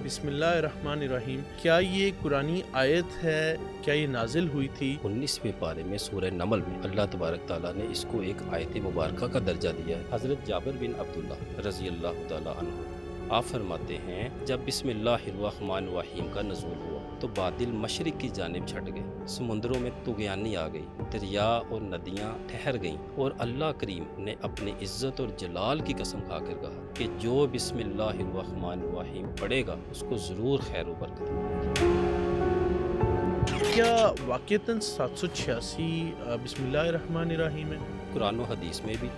بسم اللہ الرحمن الرحیم، کیا یہ قرآنی آیت ہے؟ کیا یہ نازل ہوئی تھی؟ 19ویں پارے میں سورہ نمل میں اللہ تبارک تعالیٰ نے اس کو ایک آیت مبارکہ کا درجہ دیا ہے۔ حضرت جابر بن عبداللہ رضی اللہ تعالیٰ عنہ آپ فرماتے ہیں، جب بسم اللہ الرحمن الرحیم کا نزول ہوا تو بادل مشرق کی جانب چھٹ گئے، سمندروں میں طغیانی آ گئی، دریا اور ندیاں ٹھہر گئیں، اور اللہ کریم نے اپنی عزت اور جلال کی قسم کھا کر کہا کہ جو بسم اللہ الرحمن الرحیم پڑھے گا اس کو ضرور خیر و برکت ملے گی۔ کیا واقعتاً 786 بسم اللہ الرحمن الرحیم ہے؟ قرآن و حدیث میں بھی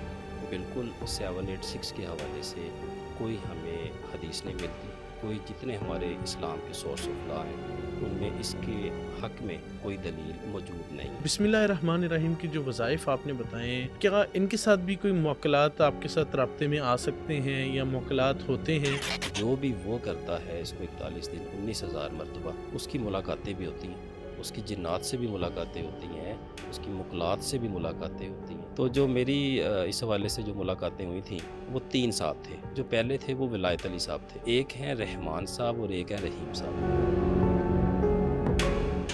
بالکل 786 کے حوالے سے کوئی ہمیں حدیث نہیں ملتی۔ کوئی جتنے ہمارے اسلام کے سورس آف لا ہیں ان میں اس کے حق میں کوئی دلیل موجود نہیں۔ بسم اللہ الرحمن الرحیم کی جو وظائف آپ نے بتائے ہیں، کیا ان کے ساتھ بھی کوئی موکلات آپ کے ساتھ رابطے میں آ سکتے ہیں یا موکلات ہوتے ہیں؟ جو بھی وہ کرتا ہے اس کو 41 دن 19,000 مرتبہ اس کی ملاقاتیں بھی ہوتی ہیں، اس کی جنات سے بھی ملاقاتیں ہوتی ہیں، اس کی مقلات سے بھی ملاقاتیں ہوتی ہیں۔ تو جو میری اس حوالے سے جو ملاقاتیں ہوئی تھیں وہ 3 صاحب تھے۔ جو پہلے تھے وہ ولایت علی صاحب تھے، ایک ہیں رحمان صاحب اور ایک ہیں رحیم صاحب۔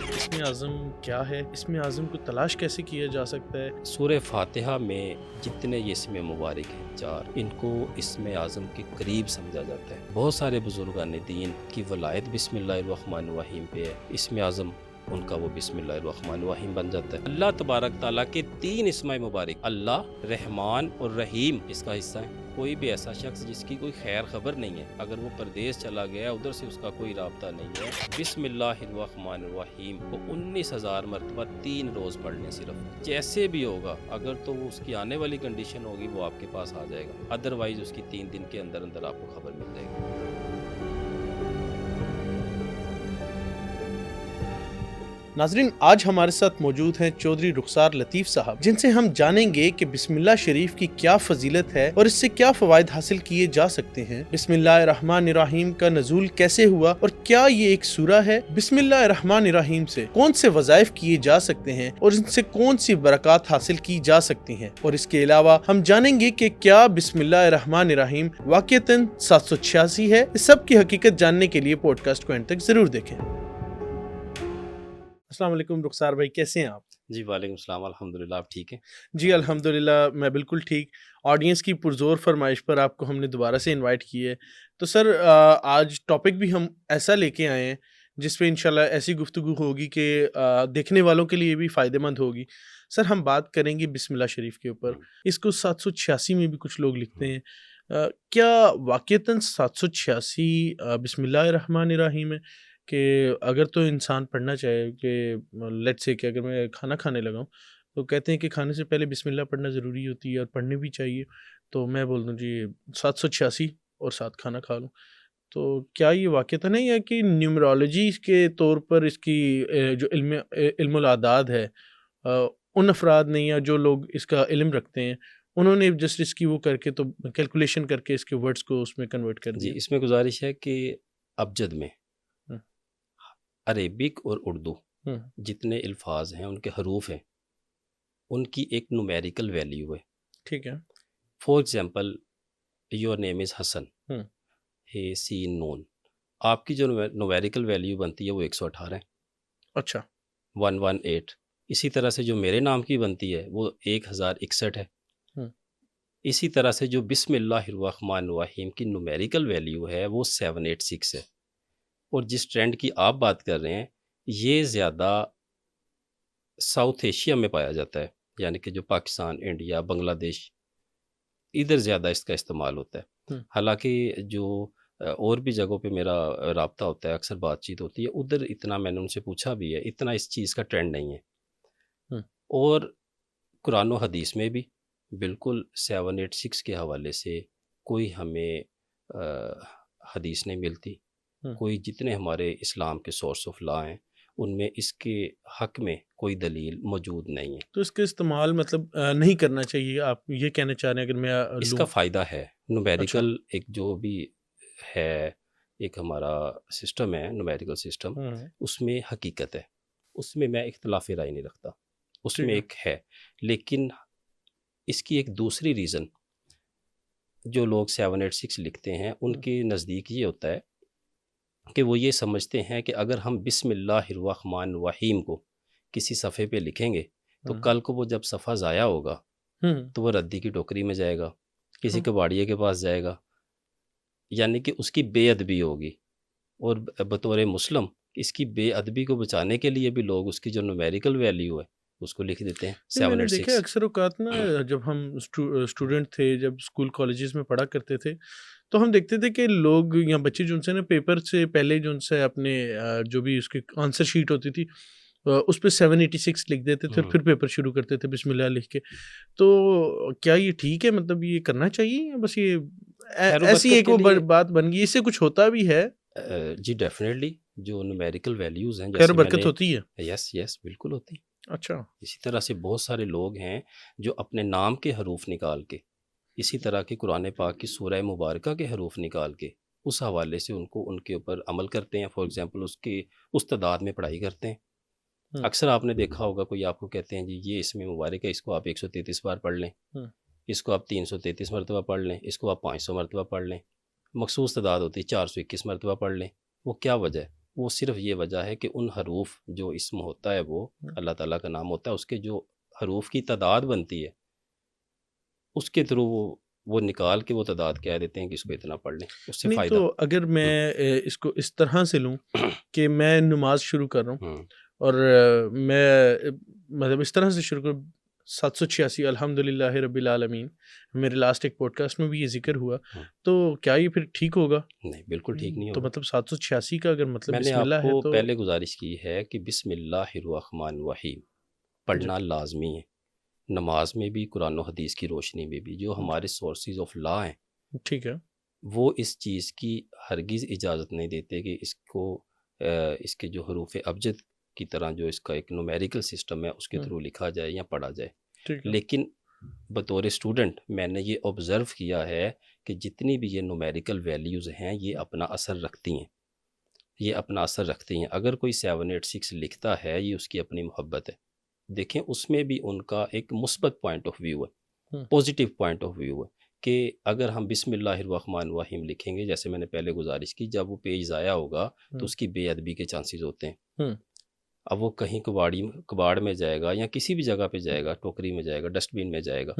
اسم اعظم کیا ہے؟ اسم اعظم کو تلاش کیسے کیا جا سکتا ہے؟ سورہ فاتحہ میں جتنے یہ اسم مبارک ہیں 4، ان کو اسم اعظم کے قریب سمجھا جاتا ہے۔ بہت سارے بزرگان دین کی ولایت بسم اللہ الرحمن الرحیم پہ ہے، اسم اعظم ان کا وہ بسم اللہ الرحمن الرحیم بن جاتا ہے۔ اللہ تبارک تعالیٰ کے 3 اسم مبارک اللہ، رحمان اور رحیم اس کا حصہ ہے۔ کوئی بھی ایسا شخص جس کی کوئی خیر خبر نہیں ہے، اگر وہ پردیس چلا گیا ادھر سے اس کا کوئی رابطہ نہیں ہے، بسم اللہ الرحمن الرحیم کو 19,000 مرتبہ 3 روز پڑھنے صرف، جیسے بھی ہوگا اگر تو وہ اس کی آنے والی کنڈیشن ہوگی وہ آپ کے پاس آ جائے گا، ادروائز اس کی 3 دن کے اندر اندر آپ کو خبر مل جائے گی۔ ناظرین، آج ہمارے ساتھ موجود ہیں چودھری رخسار لطیف صاحب، جن سے ہم جانیں گے کہ بسم اللہ شریف کی کیا فضیلت ہے اور اس سے کیا فوائد حاصل کیے جا سکتے ہیں۔ بسم اللہ الرحمن الرحیم کا نزول کیسے ہوا اور کیا یہ ایک سورہ ہے؟ بسم اللہ الرحمن الرحیم سے کون سے وظائف کیے جا سکتے ہیں اور ان سے کون سی برکات حاصل کی جا سکتی ہیں، اور اس کے علاوہ ہم جانیں گے کہ کیا بسم اللہ الرحمن الرحیم واقعتاً 786 ہے۔ اس سب کی حقیقت جاننے کے لیے پوڈ کاسٹ کو اینڈ تک ضرور دیکھیں۔ السلام علیکم رخسار بھائی، کیسے ہیں آپ؟ جی وعلیکم السلام، الحمدللہ، آپ ٹھیک ہیں؟ جی الحمدللہ میں بالکل ٹھیک۔ آڈینس کی پرزور فرمائش پر آپ کو ہم نے دوبارہ سے انوائٹ کی ہے، تو سر آج ٹاپک بھی ہم ایسا لے کے آئے ہیں جس پہ انشاءاللہ ایسی گفتگو ہوگی کہ دیکھنے والوں کے لیے بھی فائدہ مند ہوگی۔ سر ہم بات کریں گے بسم اللہ شریف کے اوپر۔ اس کو 786 میں بھی کچھ لوگ لکھتے ہیں، کیا واقعتاً 786 بسم اللہ الرحمن الرحیم ہے؟ کہ اگر تو انسان پڑھنا چاہے کہ لیٹ سے کہ اگر میں کھانا کھانے لگا ہوں تو کہتے ہیں کہ کھانے سے پہلے بسم اللہ پڑھنا ضروری ہوتی ہے اور پڑھنی بھی چاہیے، تو میں بول دوں جی 786 اور ساتھ کھانا کھا لوں، تو کیا یہ واقعتاً ہے یا کہ نیومرالوجی کے طور پر اس کی جو علم الاعداد ہے ان افراد نے یا جو لوگ اس کا علم رکھتے ہیں انہوں نے جسٹ اس کی وہ کر کے تو کیلکولیشن کر کے اس کے ورڈز کو اس میں کنورٹ کر دیا؟ جی اس میں گزارش ہے کہ ابجد میں عربک اور اردو جتنے الفاظ ہیں ان کے حروف ہیں ان کی ایک نومیریکل ویلیو ہے۔ ٹھیک ہے، فار ایگزامپل یور نیم از حسن، ہے سین نون، آپ کی جو نومیریکل ویلیو بنتی ہے وہ 118 ہے، اچھا 118۔ اسی طرح سے جو میرے نام کی بنتی ہے وہ 1061 ہے۔ اسی طرح سے جو بسم اللہ الرحمن الرحیم کی نومیریکل ویلیو ہے وہ 786 ہے۔ اور جس ٹرینڈ کی آپ بات کر رہے ہیں یہ زیادہ ساؤتھ ایشیا میں پایا جاتا ہے، یعنی کہ جو پاکستان، انڈیا، بنگلہ دیش، ادھر زیادہ اس کا استعمال ہوتا ہے۔ حالانکہ جو اور بھی جگہوں پہ میرا رابطہ ہوتا ہے، اکثر بات چیت ہوتی ہے، ادھر اتنا میں نے ان سے پوچھا بھی ہے، اتنا اس چیز کا ٹرینڈ نہیں ہے۔ اور قرآن و حدیث میں بھی بالکل 786 کے حوالے سے کوئی ہمیں حدیث نہیں ملتی۔ کوئی جتنے ہمارے اسلام کے سورس آف لا ہیں ان میں اس کے حق میں کوئی دلیل موجود نہیں ہے۔ تو اس کا استعمال مطلب نہیں کرنا چاہیے، آپ یہ کہنا چاہ رہے ہیں؟ اگر میں اس کا فائدہ ہے، نومیریکل ایک جو بھی ہے ایک ہمارا سسٹم ہے، نومیریکل سسٹم، اس میں حقیقت ہے، اس میں اختلاف رائے نہیں رکھتا، اس میں ایک ہے۔ لیکن اس کی ایک دوسری ریزن جو لوگ 786 لکھتے ہیں ان کے نزدیک یہ ہوتا ہے کہ وہ یہ سمجھتے ہیں کہ اگر ہم بسم اللہ الرحمن الرحیم کو کسی صفحے پہ لکھیں گے تو کل کو وہ جب صفحہ ضائع ہوگا تو وہ ردی کی ٹوکری میں جائے گا، کسی کباڑیے کے پاس جائے گا، یعنی کہ اس کی بے ادبی ہوگی. اور بطور مسلم اس کی بے ادبی کو بچانے کے لیے بھی لوگ اس کی جو نومیریکل ویلیو ہے اس کو لکھ دیتے ہیں نہیں، میں نے دیکھا 786. اکثر اوقات نا، جب ہم اسٹوڈنٹ تھے، جب اسکول کالجز میں پڑھا کرتے تھے، تو ہم دیکھتے تھے کہ لوگ یا بچے جو ان سے نا پیپر سے پہلے جو ان سے اپنے جو بھی اس کی آنسر شیٹ ہوتی تھی اس پہ 786 لکھ دیتے تھے اور پھر پیپر شروع کرتے تھے بسم اللہ لکھ کے. تو کیا یہ ٹھیک ہے؟ مطلب یہ کرنا چاہیے یا بس یہ خیر و ایسی برکت ایک کے وہ لیے بات بن گئی، اس سے کچھ ہوتا بھی ہے؟ جی ڈیفینیٹلی جو نومیریکل ویلیوز ہیں خیر و جیسے میں برکت نے ہوتی ہے؟ یس بالکل ہوتی. اچھا. اسی طرح سے بہت سارے لوگ ہیں جو اپنے نام کے حروف نکال کے، اسی طرح کی قرآن پاک کی سورہ مبارکہ کے حروف نکال کے اس حوالے سے ان کے اوپر عمل کرتے ہیں. فار ایگزامپل اس تعداد میں پڑھائی کرتے ہیں. اکثر آپ نے دیکھا ہوگا کوئی آپ کو کہتے ہیں جی یہ اس میں مبارک ہے، اس کو آپ 133 بار پڑھ لیں، اس کو آپ 333 مرتبہ پڑھ لیں، اس کو آپ 500 مرتبہ پڑھ لیں. مخصوص تعداد ہوتی ہے 421 مرتبہ پڑھ لیں. وہ کیا وجہ ہے؟ وہ صرف یہ وجہ ہے کہ ان حروف جو اسم ہوتا ہے وہ اللہ تعالیٰ کا نام ہوتا ہے، اس کے جو حروف کی تعداد بنتی ہے اس کے تھرو وہ نکال کے وہ تعداد کہہ دیتے ہیں کہ اس کو اتنا پڑھ لیں، اس سے نہیں فائدہ. تو اگر میں اس کو اس طرح سے لوں کہ میں نماز شروع کر رہا ہوں اور میں مطلب اس طرح سے شروع کروں 786 الحمد للہ رب العالمین، میرے لاسٹ ایک پوڈ کاسٹ میں بھی یہ ذکر ہوا، تو کیا یہ پھر ٹھیک ہوگا؟ نہیں بالکل ٹھیک نہیں تو ہوگا. مطلب 786 کا اگر مطلب میں نے بسم آپ اللہ ہے کو تو پہلے گزارش کی ہے کہ بسم اللہ الرحمن الرحیم پڑھنا لازمی ہے، نماز میں بھی، قرآن و حدیث کی روشنی میں بھی. جو ہمارے سورسز آف لا ہیں ٹھیک ہے، وہ اس چیز کی ہرگز اجازت نہیں دیتے کہ اس کو اس کے جو حروف ابجد کی طرح جو اس کا ایک نومیریکل سسٹم ہے اس کے تھرو لکھا جائے یا پڑھا جائے. ٹھیک ہے. لیکن بطور اسٹوڈنٹ میں نے یہ آبزرو کیا ہے کہ جتنی بھی یہ نومیریکل ویلیوز ہیں یہ اپنا اثر رکھتی ہیں. اگر کوئی 786 لکھتا ہے یہ اس کی اپنی محبت ہے. دیکھیں اس میں بھی ان کا ایک مثبت پوائنٹ آف ویو ہے، پازیٹیو پوائنٹ آف ویو ہے کہ اگر ہم بسم اللہ الرحمن الرحیم لکھیں گے، جیسے میں نے پہلے گزارش کی، جب وہ پیج ضائع ہوگا تو اس کی بے ادبی کے چانسز ہوتے ہیں. اب وہ کہیں کباڑ میں جائے گا یا کسی بھی جگہ پہ جائے گا، ٹوکری میں جائے گا، ڈسٹ بین میں جائے گا،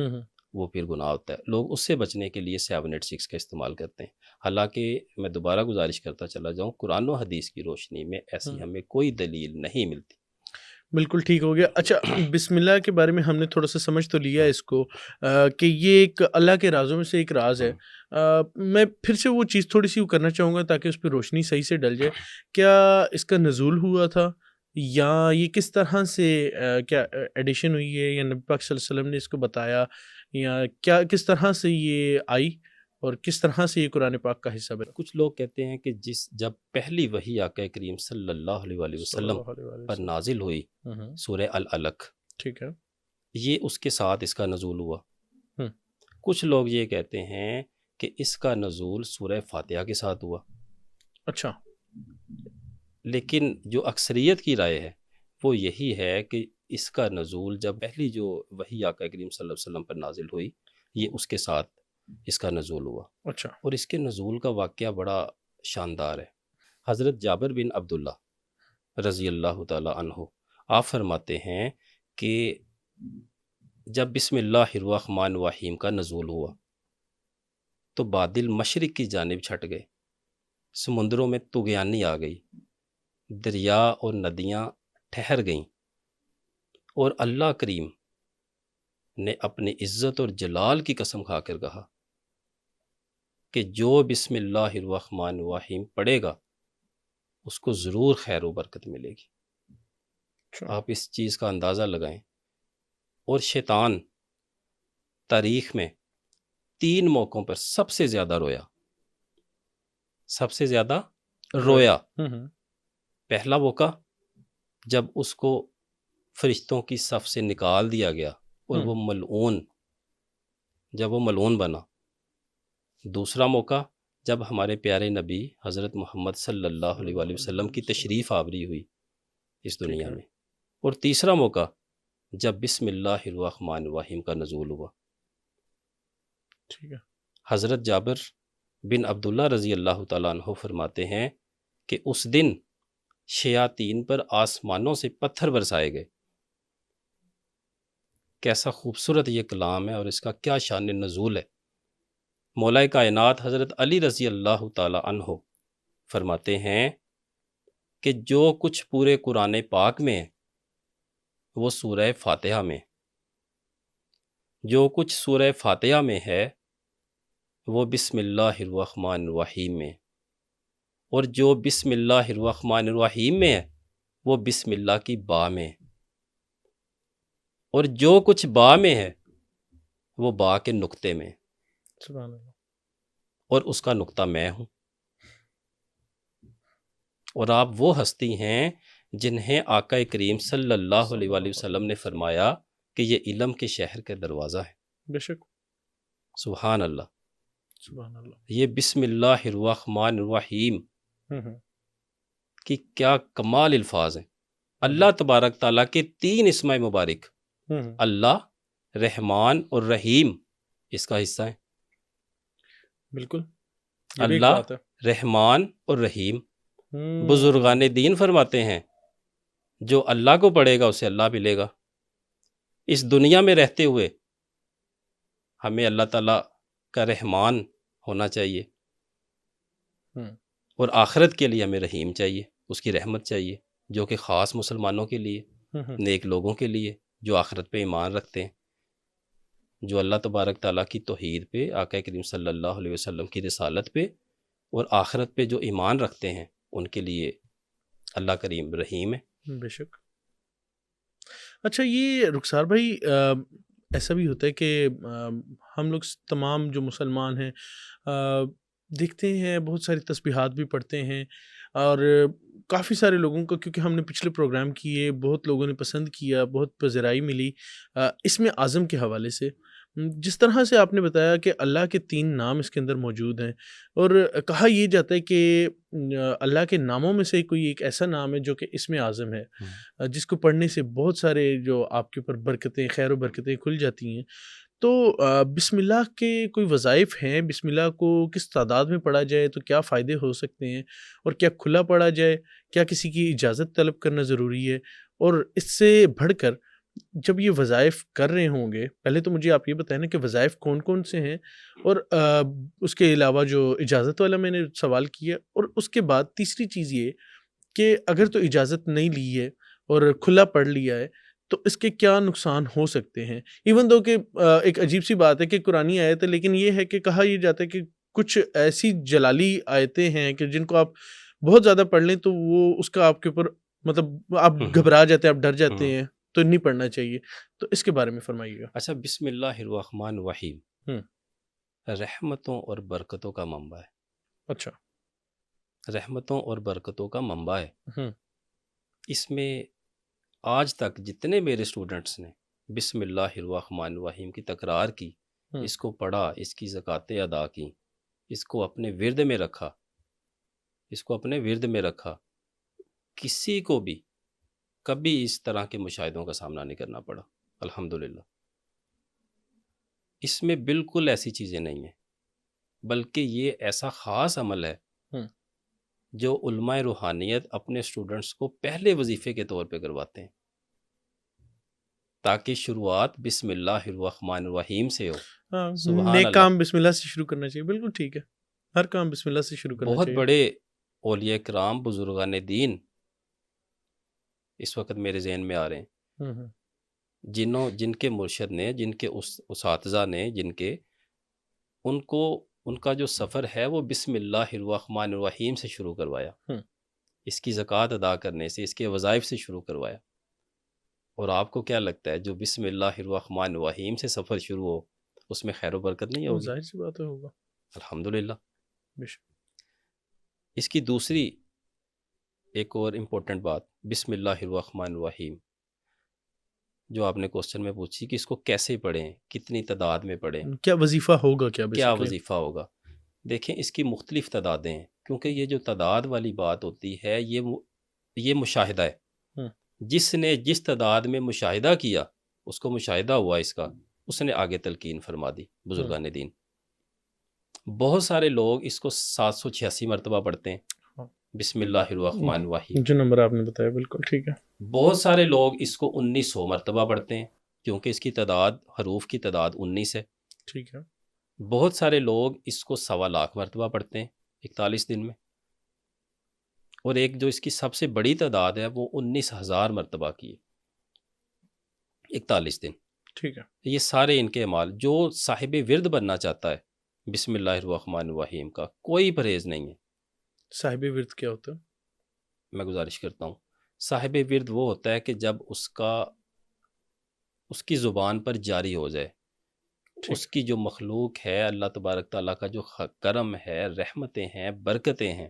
وہ پھر گناہ ہوتا ہے. لوگ اس سے بچنے کے لیے 786 کا استعمال کرتے ہیں. حالانکہ میں دوبارہ گزارش کرتا چلا جاؤں، قرآن و حدیث کی روشنی میں ایسی ہمیں کوئی دلیل نہیں ملتی. بالکل ٹھیک ہو گیا. اچھا، بسم اللہ کے بارے میں ہم نے تھوڑا سا سمجھ تو لیا اس کو کہ یہ ایک اللہ کے رازوں میں سے ایک راز ہے. میں پھر سے وہ چیز تھوڑی سی وہ کرنا چاہوں گا تاکہ اس پہ روشنی صحیح سے ڈل جائے. کیا اس کا نزول ہوا تھا یا یہ کس طرح سے کیا ایڈیشن ہوئی ہے، یا نبی پاک صلی اللہ علیہ وسلم نے اس کو بتایا، یا کیا کس طرح سے یہ آئی اور کس طرح سے یہ قرآن پاک کا حصہ بنا؟ کچھ لوگ کہتے ہیں کہ جب پہلی وحی آقا کریم صلی اللہ علیہ وآلہ وسلم پر نازل ہوئی سورہ العلق، ٹھیک ہے، یہ اس کے ساتھ اس کا نزول ہوا. کچھ لوگ یہ کہتے ہیں کہ اس کا نزول سورہ فاتحہ کے ساتھ ہوا. اچھا. لیکن جو اکثریت کی رائے ہے وہ یہی ہے کہ اس کا نزول جب پہلی جو وحی آقا کریم صلی اللہ علیہ وسلم پر نازل ہوئی یہ اس کے ساتھ اس کا نزول ہوا. اچھا. اور اس کے نزول کا واقعہ بڑا شاندار ہے. حضرت جابر بن عبداللہ رضی اللہ تعالی عنہ آپ فرماتے ہیں کہ جب بسم اللہ الرحمن الرحیم کا نزول ہوا تو بادل مشرق کی جانب چھٹ گئے، سمندروں میں طغیانی آ گئی، دریا اور ندیاں ٹھہر گئیں، اور اللہ کریم نے اپنی عزت اور جلال کی قسم کھا کر کہا کہ جو بسم اللہ الرحمن الرحیم پڑھے گا اس کو ضرور خیر و برکت ملے گی. آپ اس چیز کا اندازہ لگائیں. اور شیطان تاریخ میں 3 موقعوں پر سب سے زیادہ رویا. پہلا موقع جب اس کو فرشتوں کی صف سے نکال دیا گیا اور وہ ملعون بنا. دوسرا موقع جب ہمارے پیارے نبی حضرت محمد صلی اللہ علیہ وآلہ وسلم کی تشریف آوری ہوئی اس دنیا میں. اور تیسرا موقع جب بسم اللہ الرحمن الرحیم کا نزول ہوا. حضرت جابر بن عبداللہ رضی اللہ تعالیٰ عنہ فرماتے ہیں کہ اس دن شیاطین پر آسمانوں سے پتھر برسائے گئے۔ کیسا خوبصورت یہ کلام ہے اور اس کا کیا شان نزول ہے۔ مولا کائنات حضرت علی رضی اللہ تعالی عنہ فرماتے ہیں کہ جو کچھ پورے قرآن پاک میں ہے وہ سورہ فاتحہ میں، جو کچھ سورہ فاتحہ میں ہے وہ بسم اللہ الرحمن الرحیم میں، اور جو بسم اللہ الرحمن الرحیم میں ہے وہ بسم اللہ کی با میں، اور جو کچھ با میں ہے وہ با کے نقطے میں، سبحان اللہ۔ اور اس کا نقطہ میں ہوں۔ اور آپ وہ ہستی ہیں جنہیں آقا کریم صلی اللہ علیہ وآلہ وسلم نے فرمایا کہ یہ علم کے شہر کے دروازہ ہے۔ بے شک، سبحان اللہ۔ سبحان اللہ۔ یہ بسم اللہ الرحمن الرحیم ہم۔ کی کیا کمال الفاظ ہیں۔ اللہ تبارک تعالیٰ کے 3 اسماء مبارک، اللہ، رحمان اور رحیم، اس کا حصہ ہیں۔ بالکل، یہ بھی ایک اللہ، بات ہے۔ رحمان اور رحیم۔ بزرگان دین فرماتے ہیں جو اللہ کو پڑھے گا اسے اللہ ملے گا۔ اس دنیا میں رہتے ہوئے ہمیں اللہ تعالیٰ کا رحمان ہونا چاہیے، اور آخرت کے لیے ہمیں رحیم چاہیے، اس کی رحمت چاہیے، جو کہ خاص مسلمانوں کے لیے، نیک لوگوں کے لیے جو آخرت پہ ایمان رکھتے ہیں، جو اللہ تبارک تعالیٰ کی توحید پہ، آقا کریم صلی اللہ علیہ وسلم کی رسالت پہ اور آخرت پہ جو ایمان رکھتے ہیں، ان کے لیے اللہ کریم رحیم ہے۔ بے شک۔ اچھا، یہ رخسار بھائی ایسا بھی ہوتا ہے کہ ہم لوگ تمام جو مسلمان ہیں دیکھتے ہیں، بہت ساری تسبیحات بھی پڑھتے ہیں، اور کافی سارے لوگوں کو، کیونکہ ہم نے پچھلے پروگرام کیے، بہت لوگوں نے پسند کیا، بہت پذیرائی ملی اس میں اعظم کے حوالے سے۔ جس طرح سے آپ نے بتایا کہ اللہ کے 3 نام اس کے اندر موجود ہیں، اور کہا یہ جاتا ہے کہ اللہ کے ناموں میں سے کوئی ایک ایسا نام ہے جو کہ اسم اعظم ہے، جس کو پڑھنے سے بہت سارے جو آپ کے اوپر برکتیں، خیر و برکتیں کھل جاتی ہیں۔ تو بسم اللہ کے کوئی وظائف ہیں؟ بسم اللہ کو کس تعداد میں پڑھا جائے تو کیا فائدے ہو سکتے ہیں، اور کیا کھلا پڑھا جائے، کیا کسی کی اجازت طلب کرنا ضروری ہے؟ اور اس سے بڑھ کر جب یہ وظائف کر رہے ہوں گے، پہلے تو مجھے آپ یہ بتائیں نا کہ وظائف کون کون سے ہیں، اور اس کے علاوہ جو اجازت والا میں نے سوال کیا، اور اس کے بعد تیسری چیز یہ کہ اگر تو اجازت نہیں لی ہے اور کھلا پڑھ لیا ہے تو اس کے کیا نقصان ہو سکتے ہیں؟ ایون دو کہ ایک عجیب سی بات ہے کہ قرآنی آیت ہے، لیکن یہ ہے کہ کہا یہ جاتا ہے کہ کچھ ایسی جلالی آیتیں ہیں کہ جن کو آپ بہت زیادہ پڑھ لیں تو وہ اس کا آپ کے اوپر مطلب آپ گھبرا جاتے ہیں، آپ ڈر جاتے ہیں، تو نہیں پڑھنا چاہیے۔ تو اس کے بارے میں فرمائیے گا۔ اچھا، بسم اللہ الرحمن الرحیم رحمتوں اور برکتوں کا منبع ہے۔ اچھا، رحمتوں اور برکتوں کا منبع ہے۔ اس میں آج تک جتنے میرے اسٹوڈنٹس نے بسم اللہ الرحمن الرحیم کی تکرار کی، اس کو پڑھا، اس کی زکاتیں ادا کی، اس کو اپنے ورد میں رکھا، کسی کو بھی کبھی اس طرح کے مشاہدوں کا سامنا نہیں کرنا پڑا، الحمدللہ۔ اس میں بالکل ایسی چیزیں نہیں ہیں، بلکہ یہ ایسا خاص عمل ہے جو علماء روحانیت اپنے اسٹوڈنٹس کو پہلے وظیفے کے طور پہ کرواتے ہیں، تاکہ شروعات بسم اللہ الرحمن الرحیم سے ہو۔ سبحان نیک اللہ۔ کام بسم اللہ سے شروع کرنا چاہیے، بالکل ٹھیک ہے، ہر کام بسم اللہ سے شروع کرنا بہت چاہیے۔ بڑے اولیاء کرام، بزرگان دین اس وقت میرے ذہن میں آ رہے ہیں، جن کے مرشد نے، جن کے اساتذہ نے، ان کا جو سفر ہے وہ بسم اللہ الرحمن الرحیم سے شروع کروایا، اس کی زکوٰۃ ادا کرنے سے، اس کے وظائف سے شروع کروایا۔ اور آپ کو کیا لگتا ہے جو بسم اللہ الرحمن الرحیم سے سفر شروع ہو اس میں خیر و برکت نہیں ہوگی؟ ظاہر سی بات ہوگا، الحمدللہ۔ بے شک۔ اس کی دوسری ایک اور امپورٹنٹ بات، بسم اللہ الرحمن الرحیم جو آپ نے کوسچن میں پوچھی کہ اس کو کیسے پڑھیں، کتنی تعداد میں پڑھیں، کیا وظیفہ ہوگا، کیا کیا basically؟ وظیفہ ہوگا؟ دیکھیں، اس کی مختلف تعدادیں ہیں، کیونکہ یہ جو تعداد والی بات ہوتی ہے یہ مشاہدہ ہے۔ جس نے جس تعداد میں مشاہدہ کیا، اس کو مشاہدہ ہوا اس کا، اس نے آگے تلقین فرما دی بزرگان دین۔ بہت سارے لوگ اس کو 786 مرتبہ پڑھتے ہیں، بسم اللہ الرحمن الرحیم. جو نمبر آپ نے بتایا بالکل ٹھیک ہے. بہت سارے لوگ اس کو 1900 مرتبہ پڑھتے ہیں کیونکہ اس کی تعداد، حروف کی تعداد 19 ہے. ٹھیک ہے. بہت سارے لوگ اس کو 1.25 مرتبہ پڑھتے ہیں 41 دن میں. اور ایک جو اس کی سب سے بڑی تعداد ہے وہ 19,000 مرتبہ کی ہے 41 دن. ٹھیک ہے. یہ سارے ان کے اعمال. جو صاحب ورد بننا چاہتا ہے بسم اللہ الرحمن الرحیم کا کوئی پرہیز نہیں ہے. صاحب ورد کیا ہوتا ہے؟ میں گزارش کرتا ہوں، صاحب ورد وہ ہوتا ہے کہ جب اس کی زبان پر جاری ہو جائے، اس کی جو مخلوق ہے، اللہ تبارک تعالیٰ کا جو کرم ہے، رحمتیں ہیں، برکتیں ہیں،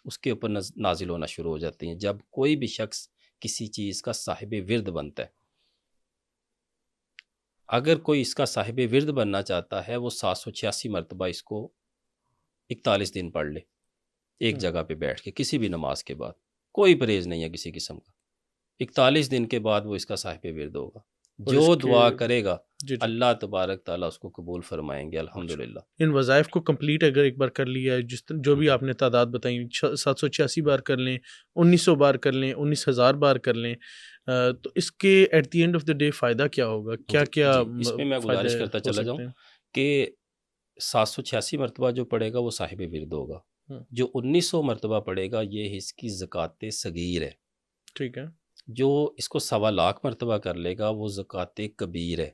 اس کے اوپر نازل ہونا شروع ہو جاتی ہیں جب کوئی بھی شخص کسی چیز کا صاحب ورد بنتا ہے. اگر کوئی اس کا صاحب ورد بننا چاہتا ہے وہ 786 مرتبہ اس کو 41 دن پڑھ لے ایک جگہ پہ بیٹھ کے کسی بھی نماز کے بعد. کوئی پرہیز نہیں ہے کسی قسم کا. 41 دن کے بعد وہ اس کا صاحب ورد ہوگا. اور جو اس کے دعا کرے گا جی اللہ تبارک تعالیٰ اس کو قبول فرمائیں گے الحمدللہ. ان وظائف کو کمپلیٹ اگر ایک بار کر لیا ہے، جو بھی آپ نے تعداد بتائیں، 786 بار کر لیں، 1900 بار کر لیں، 19,000 بار کر لیں، تو اس کے at the end of the day فائدہ کیا ہوگا؟ کیا کیا جی اس میں میں گزارش کرتا چلا جاؤں کہ 786 مرتبہ جو پڑھے گا وہ صاحب ورد ہوگا. جو 1900 مرتبہ پڑھے گا یہ اس کی زکوٰۃ صغیر ہے. ٹھیک ہے. جو اس کو 1.25 مرتبہ کر لے گا وہ زکوٰۃ کبیر ہے.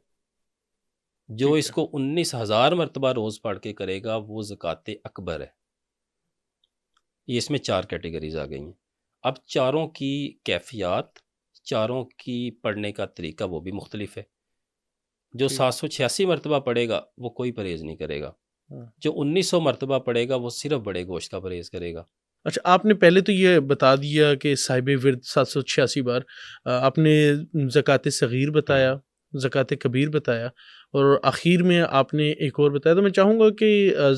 جو اس کو 19,000 مرتبہ روز پڑھ کے کرے گا وہ زکوٰۃ اکبر ہے. یہ اس میں 4 کیٹیگریز آ گئی ہیں. اب چاروں کی کیفیات، چاروں کی پڑھنے کا طریقہ وہ بھی مختلف ہے. جو 786 مرتبہ پڑھے گا وہ کوئی پرہیز نہیں کرے گا. جو 1900 مرتبہ پڑھے گا وہ صرف بڑے گوشت کا پرہیز کرے گا. اچھا، آپ نے پہلے تو یہ بتا دیا کہ صاحب ورد 786 بار، آپ نے زکوٰۃ صغیر بتایا، زکوٰۃ کبیر بتایا، اور آخر میں آپ نے ایک اور بتایا. تو میں چاہوں گا کہ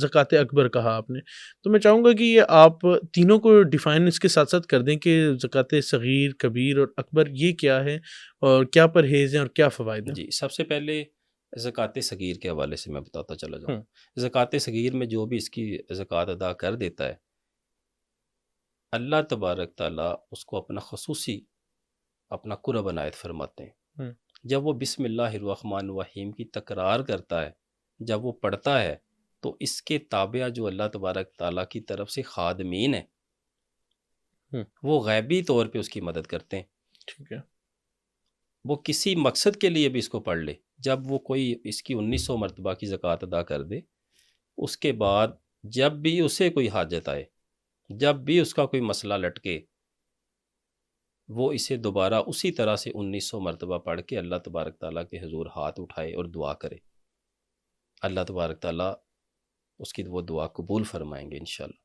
زکوٰۃ اکبر کہا آپ نے، تو میں چاہوں گا کہ یہ آپ تینوں کو ڈیفائن اس کے ساتھ ساتھ کر دیں کہ زکوٰۃ صغیر، کبیر اور اکبر یہ کیا ہے اور کیا پرہیز ہیں اور کیا فوائد ہیں. جی سب سے پہلے زکوٰۃ صغیر کے حوالے سے میں بتاتا چلا جاؤں. زکوٰۃ صغیر میں جو بھی اس کی زکوٰۃ ادا کر دیتا ہے اللہ تبارک تعالیٰ اس کو اپنا خصوصی اپنا قرب عنایت فرماتے ہیں. جب وہ بسم اللہ الرحمن الرحیم کی تکرار کرتا ہے، جب وہ پڑھتا ہے تو اس کے تابع جو اللہ تبارک تعالیٰ کی طرف سے خادمین ہیں وہ غیبی طور پہ اس کی مدد کرتے ہیں. ٹھیک ہے. وہ کسی مقصد کے لیے بھی اس کو پڑھ لے. جب وہ کوئی اس کی 1900 مرتبہ کی زکوٰۃ ادا کر دے، اس کے بعد جب بھی اسے کوئی حاجت آئے، جب بھی اس کا کوئی مسئلہ لٹکے، وہ اسے دوبارہ اسی طرح سے 1900 مرتبہ پڑھ کے اللہ تبارک تعالیٰ کے حضور ہاتھ اٹھائے اور دعا کرے. اللہ تبارک تعالیٰ اس کی وہ دعا قبول فرمائیں گے انشاءاللہ.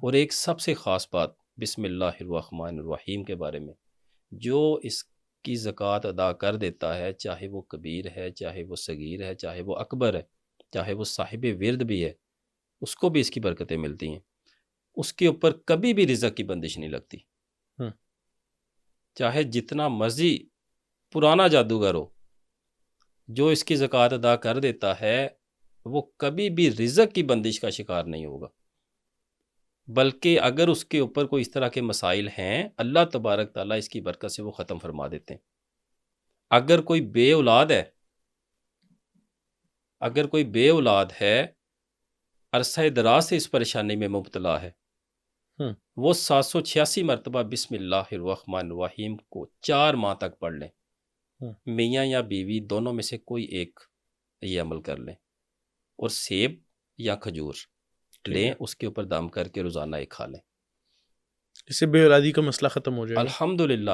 اور ایک سب سے خاص بات بسم اللہ الرحمن الرحیم کے بارے میں، جو اس کی زکوٰۃ ادا کر دیتا ہے، چاہے وہ کبیر ہے، چاہے وہ صغیر ہے، چاہے وہ اکبر ہے، چاہے وہ صاحب ورد بھی ہے، اس کو بھی اس کی برکتیں ملتی ہیں. اس کے اوپر کبھی بھی رزق کی بندش نہیں لگتی. چاہے جتنا مرضی پرانا جادوگر ہو، جو اس کی زکوٰۃ ادا کر دیتا ہے وہ کبھی بھی رزق کی بندش کا شکار نہیں ہوگا. بلکہ اگر اس کے اوپر کوئی اس طرح کے مسائل ہیں، اللہ تبارک تعالیٰ اس کی برکت سے وہ ختم فرما دیتے ہیں. اگر کوئی بے اولاد ہے، عرصہ دراز سے اس پریشانی میں مبتلا ہے، وہ 786 مرتبہ بسم اللہ الرحمن الرحیم کو 4 ماہ تک پڑھ لیں. میاں یا بیوی دونوں میں سے کوئی ایک یہ عمل کر لیں، اور سیب یا کھجور لیں، اس کے اوپر دم کر کے روزانہ ایک کھا لیں. اس سے بے اولادی کا مسئلہ ختم ہو جائے گا. الحمدللہ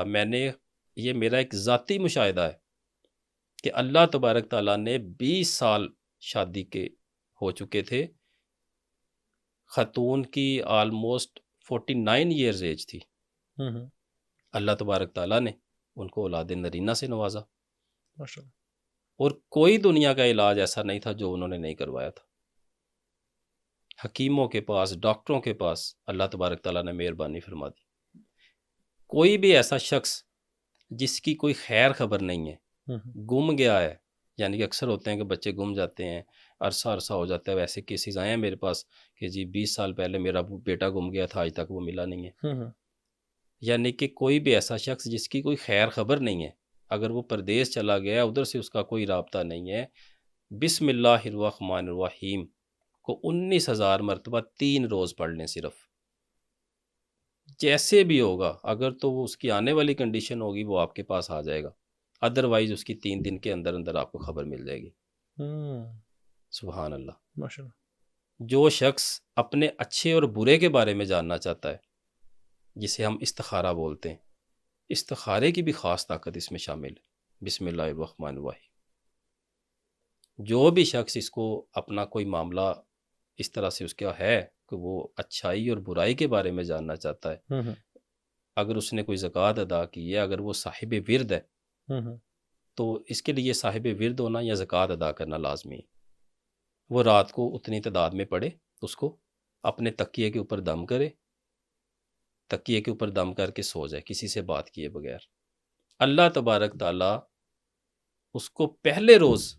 یہ میرا ایک ذاتی مشاہدہ ہے کہ اللہ تبارک تعالیٰ نے 20 سال شادی کے ہو چکے تھے، خاتون کی آلموسٹ 49 ایئرز ایج تھی. اللہ تبارک تعالیٰ نے ان کو اولاد نرینہ سے نوازا، اور کوئی دنیا کا علاج ایسا نہیں تھا جو انہوں نے نہیں کروایا تھا. حکیموں کے پاس، ڈاکٹروں کے پاس اللہ تبارک تعالیٰ نے مہربانی فرما دی. کوئی بھی ایسا شخص جس کی کوئی خیر خبر نہیں ہے، گم گیا ہے، یعنی کہ اکثر ہوتے ہیں کہ بچے گم جاتے ہیں، عرصہ ہو جاتا ہے. ویسے کیسز آئے ہیں میرے پاس کہ جی 20 سال پہلے میرا بیٹا گم گیا تھا، آج تک وہ ملا نہیں ہے. یعنی کہ کوئی بھی ایسا شخص جس کی کوئی خیر خبر نہیں ہے، اگر وہ پردیس چلا گیا، ادھر سے اس کا کوئی رابطہ نہیں ہے، بسم اللہ الرحمن الرحیم کو 19,000 مرتبہ 3 روز پڑھ لیں صرف. جیسے بھی ہوگا، اگر تو وہ اس کی آنے والی کنڈیشن ہوگی وہ آپ کے پاس آ جائے گا، ادروائز اس کی 3 دن کے اندر اندر آپ کو خبر مل جائے گی. سبحان اللہ. ماشاء اللہ. جو شخص اپنے اچھے اور برے کے بارے میں جاننا چاہتا ہے، جسے ہم استخارہ بولتے ہیں، استخارے کی بھی خاص طاقت اس میں شامل ہے. بسم اللہ الرحمن الرحیم. جو بھی شخص اس کو اپنا کوئی معاملہ اس طرح سے اس کا ہے کہ وہ اچھائی اور برائی کے بارے میں جاننا چاہتا ہے، اگر اس نے کوئی زکوٰۃ ادا کی ہے، اگر وہ صاحب ورد ہے تو اس کے لیے صاحب ورد ہونا یا زکوٰۃ ادا کرنا لازمی ہے. وہ رات کو اتنی تعداد میں پڑھے، اس کو اپنے تکیے کے اوپر دم کرے، تکیے کے اوپر دم کر کے سو جائے کسی سے بات کیے بغیر. اللہ تبارک تعالیٰ اس کو پہلے روز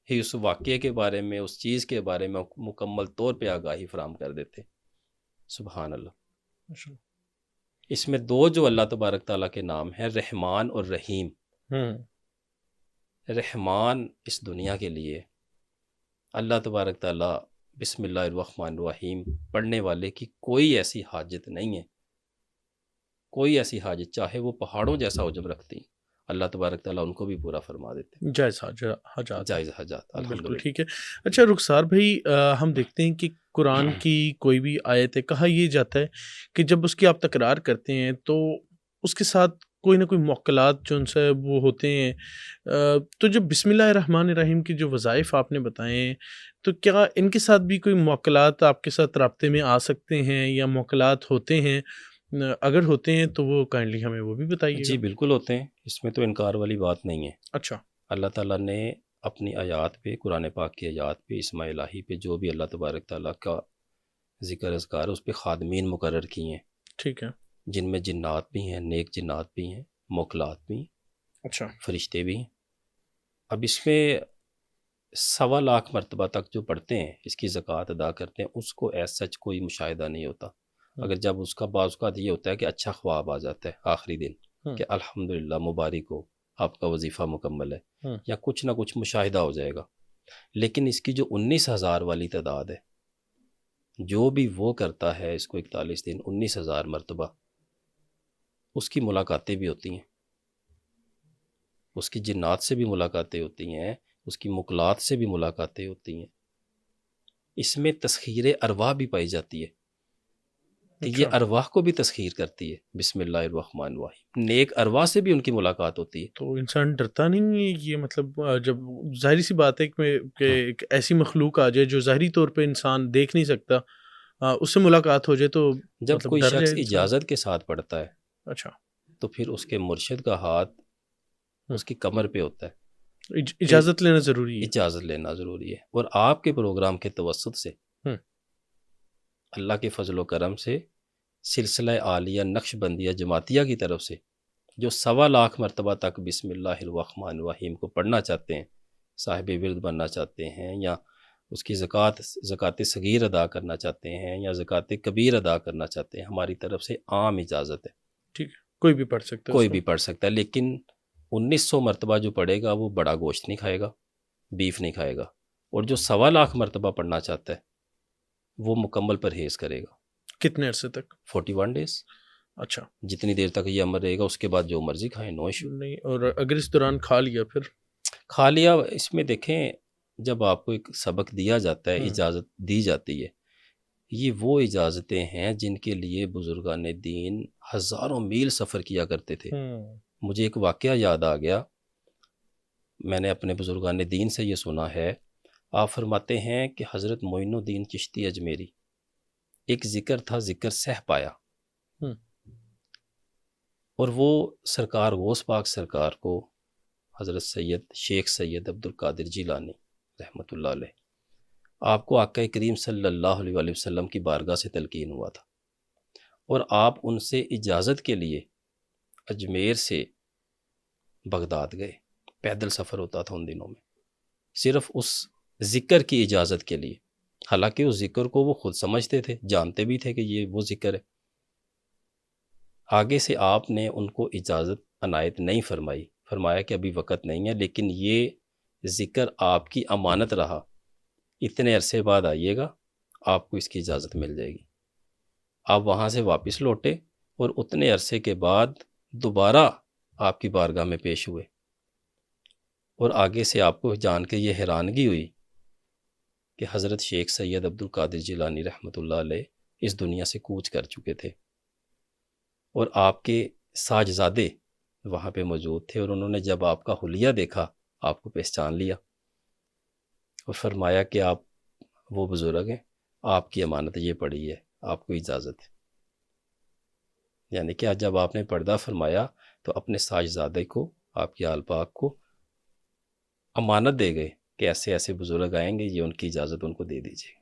ہی اس واقعے کے بارے میں، اس چیز کے بارے میں مکمل طور پہ آگاہی فراہم کر دیتے. سبحان اللہ. اس میں 2 جو اللہ تبارک تعالیٰ کے نام ہیں، رحمان اور رحیم. رحمان اس دنیا کے لیے، اللہ تبارک تعالیٰ بسم اللہ الرحمن الرحیم پڑھنے والے کی کوئی ایسی حاجت نہیں ہے، کوئی ایسی حاجت چاہے وہ پہاڑوں جیسا حجم رکھتی ہیں، اللہ تبارک تعالیٰ ان کو بھی پورا فرما دیتے ہیں. جائز حاجات. جائز حاجات. بالکل الحمدللہ. ٹھیک ہے. اچھا رخسار بھائی، ہم دیکھتے ہیں کہ قرآن کی کوئی بھی آیت ہے، کہا یہ جاتا ہے کہ جب اس کی آپ تکرار کرتے ہیں تو اس کے ساتھ کوئی نہ کوئی موکلات جو ان سے وہ ہوتے ہیں. تو جب بسم اللہ الرحمن الرحیم کی جو وظائف آپ نے بتائے ہیں، تو کیا ان کے ساتھ بھی کوئی موکلات آپ کے ساتھ رابطے میں آ سکتے ہیں یا موکلات ہوتے ہیں؟ اگر ہوتے ہیں تو وہ کائنڈلی ہمیں وہ بھی بتائیے جی گا. بالکل ہوتے ہیں، اس میں تو انکار والی بات نہیں ہے. اچھا. اللہ تعالیٰ نے اپنی آیات پہ، قرآن پاک کی آیات پہ، اسماء الہی پہ جو بھی اللہ تبارک تعالیٰ کا ذکر اذکار اس پہ خادمین مقرر کی ہیں. ٹھیک ہے. جن میں جنات بھی ہیں، نیک جنات بھی ہیں، موکلات بھی ہیں. اچھا. فرشتے بھی ہیں. اب اس میں 1.25 لاکھ مرتبہ تک جو پڑھتے ہیں، اس کی زکوٰۃ ادا کرتے ہیں، اس کو ایز سچ کوئی مشاہدہ نہیں ہوتا. اگر جب اس کا بعض اوقات یہ ہوتا ہے کہ اچھا خواب آ جاتا ہے آخری دن کہ الحمدللہ مبارک ہو، آپ کا وظیفہ مکمل ہے، یا کچھ نہ کچھ مشاہدہ ہو جائے گا. لیکن اس کی جو 19,000 والی تعداد ہے، جو بھی وہ کرتا ہے اس کو 41 دن 19,000 مرتبہ، اس کی ملاقاتیں بھی ہوتی ہیں، اس کی جنات سے بھی ملاقاتیں ہوتی ہیں، اس کی مقلات سے بھی ملاقاتیں ہوتی ہیں. اس میں تسخیر ارواح بھی پائی جاتی ہے کہ یہ ارواح کو بھی تسخیر کرتی ہے. بسم اللہ الرحمن الرحیم. نیک ارواح سے بھی ان کی ملاقات ہوتی ہے. تو انسان ڈرتا نہیں ہے یہ؟ مطلب جب ظاہری سی بات ہے کہ ایک ایسی مخلوق آ جائے جو ظاہری طور پہ انسان دیکھ نہیں سکتا، اس سے ملاقات ہو جائے تو جب مطلب کوئی ڈر شخص جائے انسان. اجازت کے ساتھ پڑھتا ہے، اچھا، تو پھر اس کے مرشد کا ہاتھ اس کی کمر پہ ہوتا ہے. اجازت لینا ضروری ہے. اجازت لینا ضروری ہے. اور آپ کے پروگرام کے توسط سے، اللہ کے فضل و کرم سے، سلسلہ عالیہ نقش بندیہ جماعتیہ کی طرف سے جو 1.25 لاکھ مرتبہ تک بسم اللہ الرحمن الرحیم کو پڑھنا چاہتے ہیں، صاحب ورد بننا چاہتے ہیں، یا اس کی زکوٰۃ صغیر ادا کرنا چاہتے ہیں، یا زکوٰۃ کبیر ادا کرنا چاہتے ہیں، ہماری طرف سے عام اجازت ہے. ٹھیک ہے، کوئی بھی پڑھ سکتا ہے. کوئی بھی پڑھ سکتا ہے، لیکن 1900 مرتبہ جو پڑھے گا وہ بڑا گوشت نہیں کھائے گا، بیف نہیں کھائے گا. اور جو 1.25 لاکھ مرتبہ پڑھنا چاہتا ہے وہ مکمل پرہیز کرے گا. کتنے عرصے تک؟ 41 ڈیز. اچھا. جتنی دیر تک یہ عمر رہے گا، اس کے بعد جو مرضی کھائیں، نو ایشو. نہیں، اور اگر اس دوران کھا لیا پھر؟ کھا لیا، اس میں دیکھیں جب آپ کو ایک سبق دیا جاتا ہے، اجازت دی جاتی ہے، یہ وہ اجازتیں ہیں جن کے لیے بزرگان دین ہزاروں میل سفر کیا کرتے تھے. مجھے ایک واقعہ یاد آ گیا، میں نے اپنے بزرگان دین سے یہ سنا ہے. آپ فرماتے ہیں کہ حضرت معین الدین چشتی اجمیری، ایک ذکر تھا، ذکر سہ پایا، اور وہ سرکار غوث پاک سرکار کو حضرت سید شیخ سید عبد القادر جیلانی رحمۃ اللہ علیہ، آپ کو آقا کریم صلی اللہ علیہ وآلہ وسلم کی بارگاہ سے تلقین ہوا تھا، اور آپ ان سے اجازت کے لیے اجمیر سے بغداد گئے. پیدل سفر ہوتا تھا ان دنوں میں. صرف اس ذکر کی اجازت کے لیے، حالانکہ اس ذکر کو وہ خود سمجھتے تھے، جانتے بھی تھے کہ یہ وہ ذکر ہے۔ آگے سے آپ نے ان کو اجازت عنایت نہیں فرمائی، فرمایا کہ ابھی وقت نہیں ہے، لیکن یہ ذکر آپ کی امانت رہا، اتنے عرصے بعد آئیے گا، آپ کو اس کی اجازت مل جائے گی۔ آپ وہاں سے واپس لوٹے اور اتنے عرصے کے بعد دوبارہ آپ کی بارگاہ میں پیش ہوئے، اور آگے سے آپ کو جان کے یہ حیرانگی ہوئی کہ حضرت شیخ سید عبد القادر جیلانی رحمۃ اللہ علیہ اس دنیا سے کوچ کر چکے تھے، اور آپ کے ساجزادے وہاں پہ موجود تھے، اور انہوں نے جب آپ کا حلیہ دیکھا آپ کو پہچان لیا اور فرمایا کہ آپ وہ بزرگ ہیں، آپ کی امانت یہ پڑی ہے، آپ کو اجازت ہے۔ یعنی کہ آج جب آپ نے پردہ فرمایا تو اپنے ساجزادے کو، آپ کے آل پاک کو امانت دے گئے کہ ایسے ایسے بزرگ آئیں گے، یہ ان کی اجازت ان کو دے دیجیے۔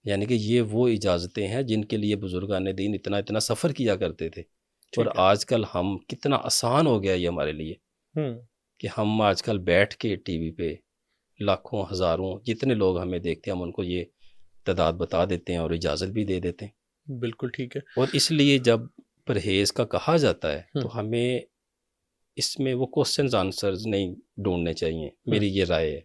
یعنی کہ یہ وہ اجازتیں ہیں جن کے لیے بزرگان دین اتنا اتنا سفر کیا کرتے تھے، اور ٹھیک ہے۔ آج کل ہم کتنا آسان ہو گیا یہ ہمارے لیے کہ ہم آج کل بیٹھ کے ٹی وی پہ لاکھوں ہزاروں جتنے لوگ ہمیں دیکھتے ہیں ہم ان کو یہ تعداد بتا دیتے ہیں اور اجازت بھی دے دیتے ہیں۔ بالکل ٹھیک ہے۔ اور اس لیے جب پرہیز کا کہا جاتا ہے تو ہمیں اس میں وہ کوسچنز آنسرز نہیں ڈھونڈنے چاہیے، میری یہ رائے ہے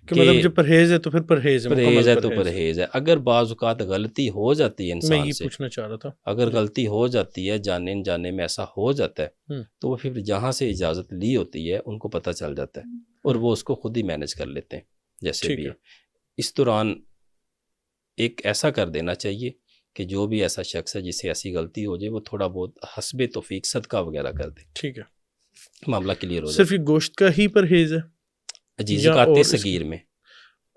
کہ مطلب جب پرہیز ہے تو پھر پرہیز ہے، پرہیز مکمل ہے تو پرہیز ہے۔ اگر بعض اوقات غلطی ہو جاتی ہے میں انسان یہ سے، پوچھنا چاہ رہا تھا۔ اگر غلطی ہو جاتی ہے، جانے انجانے میں ایسا ہو جاتا ہے، تو وہ پھر جہاں سے اجازت لی ہوتی ہے ان کو پتہ چل جاتا ہے، اور وہ اس کو خود ہی مینج کر لیتے ہیں جیسے بھی ہے۔ اس دوران ایک ایسا کر دینا چاہیے کہ جو بھی ایسا شخص ہے جسے ایسی غلطی ہو جائے وہ تھوڑا بہت حسب توفیق صدقہ وغیرہ کر دے، ٹھیک ہے۔ معاملہ کلیئر ہو صرف جاتا یہ گوشت کا ہی پرہیز ہے ہے۔ جی، یا زکوٰۃ اور صغیر میں،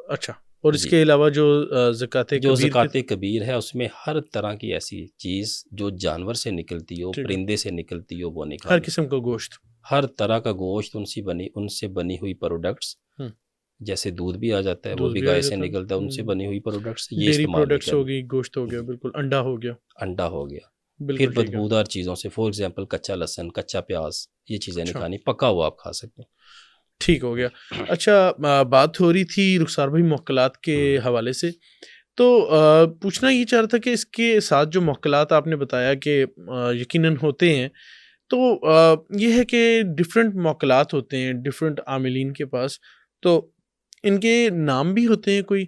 اچھا، اور اس جی، کے علاوہ جو زکوٰۃ جو کبیر زکوٰۃ کبیر ہے اس میں ہر طرح کی ایسی چیز جو جانور سے نکلتی ہو، ٹھیک ہے، پرندے سے نکلتی ہو، وہ نہیں ہر کھانی۔ قسم کا گوشت۔ ہر طرح کا گوشت، ان سے بنی ہوئی پروڈکٹس، جیسے دودھ بھی آ جاتا ہے، وہ دودھ بھی بھی آ گائے سے جاتا نکلتا ہے، ان سے ہے، بنی ہوئی پروڈکٹس یہ ڈیری استعمال نہیں پروڈکٹس ہو کرنی۔ گئی، گوشت ہو گیا، بالکل، انڈا ہو گیا، انڈا ہو گیا، پھر بالکل ٹھیک ہے۔ بدبودار چیزوں سے، فور ایگزامپل کچا لہسن، کچا پیاز، یہ چیزیں نہیں اچھا، کھانی، پکا ہوا آپ کھا سکتے ٹھیک ہو گیا۔ اچھا، بات ہو رہی تھی رخسار بھائی موکلات کے ہیں۔ حوالے سے، تو پوچھنا یہ چاہ رہا تھا کہ اس کے ساتھ جو موکلات آپ نے بتایا کہ یقیناً ہوتے ہیں، تو یہ ہے کہ ڈفرینٹ موکلات ہوتے ہیں ڈفرینٹ عاملین کے پاس، تو ان کے نام بھی ہوتے ہیں کوئی؟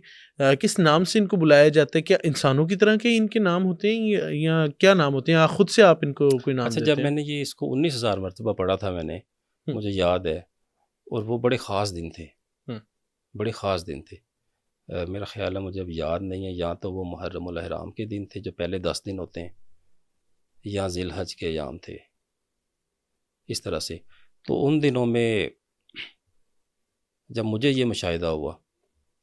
کس نام سے ان کو بلایا جاتا ہے؟ کیا انسانوں کی طرح کے ان کے نام ہوتے ہیں یا کیا نام ہوتے ہیں؟ خود سے آپ ان کو کوئی نام اچھا، جب دیتے میں ہیں؟ نے یہ اس کو 19,000 مرتبہ پڑھا تھا میں نے، مجھے یاد ہے، اور وہ بڑے خاص دن تھے، بڑے خاص دن تھے۔ میرا خیال ہے مجھے اب یاد نہیں ہے، یا تو وہ محرم الاحرام کے دن تھے جو پہلے 10 دن ہوتے ہیں، یا ذی الحج کے ایام تھے، اس طرح سے۔ تو ان دنوں میں جب مجھے یہ مشاہدہ ہوا،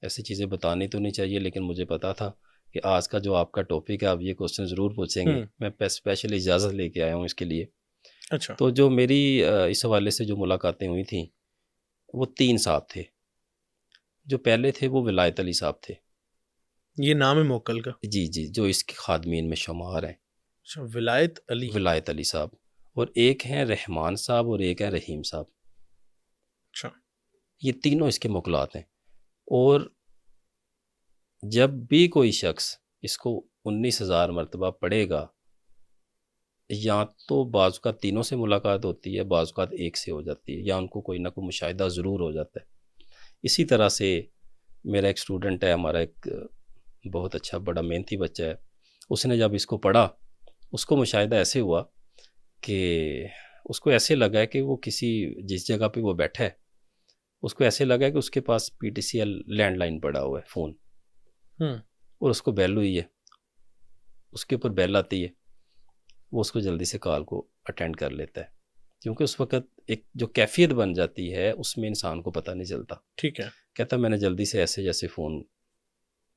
ایسی چیزیں بتانی تو نہیں چاہیے لیکن مجھے پتا تھا کہ آج کا جو آپ کا ٹاپک ہے آپ یہ کوسچن ضرور پوچھیں گے، میں اسپیشل اجازت لے کے آیا ہوں اس کے لیے۔ اچھا، تو جو میری اس حوالے سے جو ملاقاتیں ہوئی تھیں وہ 3 صاحب تھے۔ جو پہلے تھے وہ ولایت علی صاحب تھے، یہ نام ہے موکل کا؟ جی جی، جو اس کے خادمین میں شمار ہیں، اچھا، ولایت علی۔ ولایت علی صاحب، اور ایک ہیں رحمان صاحب اور ایک ہیں رحیم صاحب۔ اچھا، یہ تینوں اس کے موکلات ہیں، اور جب بھی کوئی شخص اس کو 19,000 مرتبہ پڑھے گا، یا تو بعض اوقات تینوں سے ملاقات ہوتی ہے، بعض اوقات ایک سے ہو جاتی ہے، یا ان کو کوئی نہ کوئی مشاہدہ ضرور ہو جاتا ہے۔ اسی طرح سے میرا ایک اسٹوڈنٹ ہے، ہمارا ایک بہت اچھا بڑا محنتی بچہ ہے، اس نے جب اس کو پڑھا اس کو مشاہدہ ایسے ہوا کہ اس کو ایسے لگا ہے کہ وہ کسی جس جگہ پہ وہ بیٹھا ہے اس کو ایسے لگا ہے کہ اس کے پاس P T C L landline پڑا ہوا ہے، فون، اور اس کو بیل ہوئی ہے، اس کے اوپر بیل آتی ہے، وہ اس کو جلدی سے کال کو اٹینڈ کر لیتا ہے، کیونکہ اس وقت ایک جو کیفیت بن جاتی ہے اس میں انسان کو پتہ نہیں چلتا۔ ٹھیک ہے، کہتا میں نے جلدی سے ایسے جیسے فون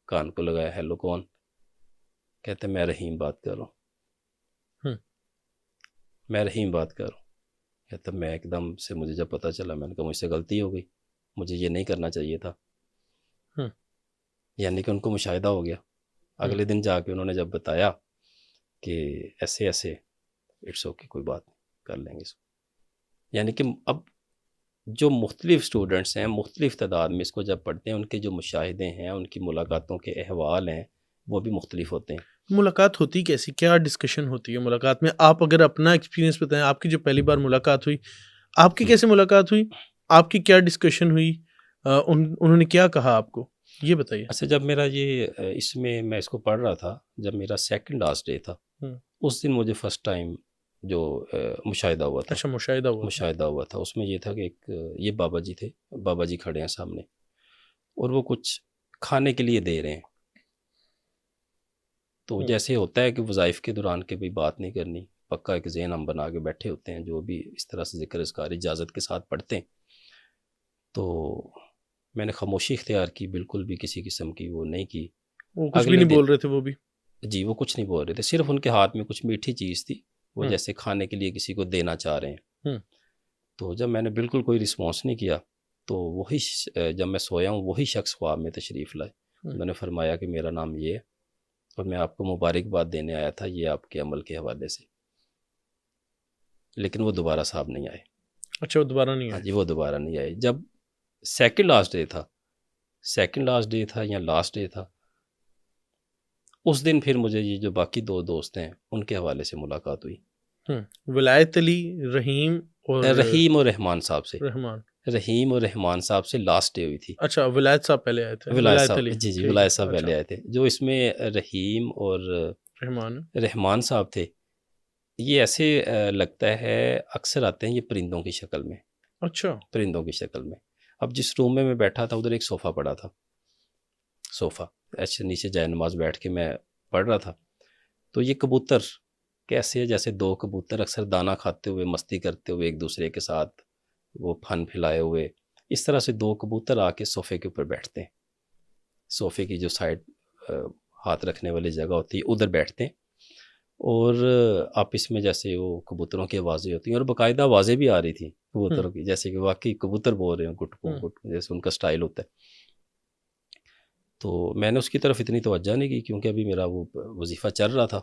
کان کو لگایا، ہیلو کون؟ کہتے میں رحیم بات کر رہا ہوں، میں رحیم بات کر رہا ہوں۔ کہتا میں ایک دم سے مجھے جب پتہ چلا میں نے کہا مجھ سے غلطی ہو گئی، مجھے یہ نہیں کرنا چاہیے تھا، یعنی کہ ان کو مشاہدہ ہو گیا۔ اگلے دن جا کے انہوں نے جب بتایا کہ ایسے ایسے، اٹس اوکے، کوئی بات نہیں، کر لیں گے اس کو، یعنی کہ اب جو مختلف اسٹوڈنٹس ہیں مختلف تعداد میں اس کو جب پڑھتے ہیں، ان کے جو مشاہدے ہیں، ان کی ملاقاتوں کے احوال ہیں، وہ بھی مختلف ہوتے ہیں۔ ملاقات ہوتی کیسی، کیا ڈسکشن ہوتی ہے ملاقات میں؟ آپ اگر اپنا ایکسپیرینس بتائیں، آپ کی جو پہلی بار ملاقات ہوئی، آپ کی ہم، کیسے ملاقات ہوئی، آپ کی کیا ڈسکشن ہوئی، انہوں نے کیا کہا آپ کو، یہ بتائیے۔ اچھا، جب میرا یہ اس میں اس کو پڑھ رہا تھا، جب میرا سیکنڈ لاسٹ ڈے تھا، ہوں، اس دن مجھے فرسٹ ٹائم جو مشاہدہ ہوا تھا، اچھا مشاہدہ ہوا تھا۔ اس میں یہ تھا کہ ایک یہ بابا جی تھے، بابا جی کھڑے ہیں سامنے، اور وہ کچھ کھانے کے لیے دے رہے ہیں۔ تو ہوں، جیسے ہوتا ہے کہ وظائف کے دوران کے بھی بات نہیں کرنی، پکا ایک ذہن ہم بنا کے بیٹھے ہوتے ہیں، جو بھی اس طرح سے ذکر اذکار اجازت کے ساتھ پڑھتے ہیں۔ تو میں نے خاموشی اختیار کی، بالکل بھی کسی قسم کی وہ نہیں کی۔ وہ کچھ بھی اگلے نہیں دن بول رہے تھے وہ بھی؟ جی وہ کچھ نہیں بول رہے تھے، صرف ان کے ہاتھ میں کچھ میٹھی چیز تھی، وہ ہوں، جیسے کھانے کے لیے کسی کو دینا چاہ رہے ہیں۔ ہوں، تو جب میں نے بالکل کوئی رسپانس نہیں کیا، تو وہی جب میں سویا ہوں وہی شخص خواب میں تشریف لائے۔ ہوں، میں نے فرمایا کہ میرا نام یہ ہے، اور میں آپ کو مبارکباد دینے آیا تھا یہ آپ کے عمل کے حوالے سے۔ لیکن وہ دوبارہ صاحب نہیں آئے۔ اچھا وہ دوبارہ نہیں ہاں آئے؟ جی، وہ دوبارہ نہیں آئے۔ جب سیکنڈ لاسٹ ڈے تھا یا لاسٹ ڈے تھا، اس دن پھر مجھے یہ جو باقی دو دوست ہیں ان کے حوالے سے ملاقات ہوئی، ولایت علی، رحیم اور رحیم اور رحمان صاحب سے۔ رحمان۔ رحیم اور رحمان صاحب سے لاسٹ ڈے ہوئی تھی۔ اچھا ولایت صاحب پہلے آئے تھے، ولایت ولایت صاحب، علی، جی ٹھیک ہے، ولایت صاحب اچھا پہلے آئے تھے۔ جو اس میں رحیم اور رحمان۔ رحمان صاحب تھے، یہ ایسے لگتا ہے اکثر آتے ہیں یہ پرندوں کی شکل میں، اچھا پرندوں کی شکل میں۔ اب جس روم میں بیٹھا تھا ادھر ایک صوفہ پڑا تھا، صوفہ ایسے نیچے جائے نماز بیٹھ کے میں پڑھ رہا تھا، تو یہ کبوتر کیسے جیسے دو کبوتر اکثر دانہ کھاتے ہوئے مستی کرتے ہوئے ایک دوسرے کے ساتھ وہ پھن پھیلائے ہوئے، اس طرح سے دو کبوتر آ کے صوفے کے اوپر بیٹھتے ہیں، صوفے کی جو سائڈ ہاتھ رکھنے والی جگہ ہوتی ہے ادھر بیٹھتے ہیں، اور آپس میں جیسے وہ کبوتروں کی آوازیں ہوتی ہیں، اور باقاعدہ آوازیں بھی آ رہی تھیں کبوتروں کی، جیسے کہ واقعی کبوتر بول رہے ہیں گٹ گٹ، جیسے ان کا سٹائل ہوتا ہے۔ تو میں نے اس کی طرف اتنی توجہ نہیں کی کیونکہ ابھی میرا وہ وظیفہ چل رہا تھا۔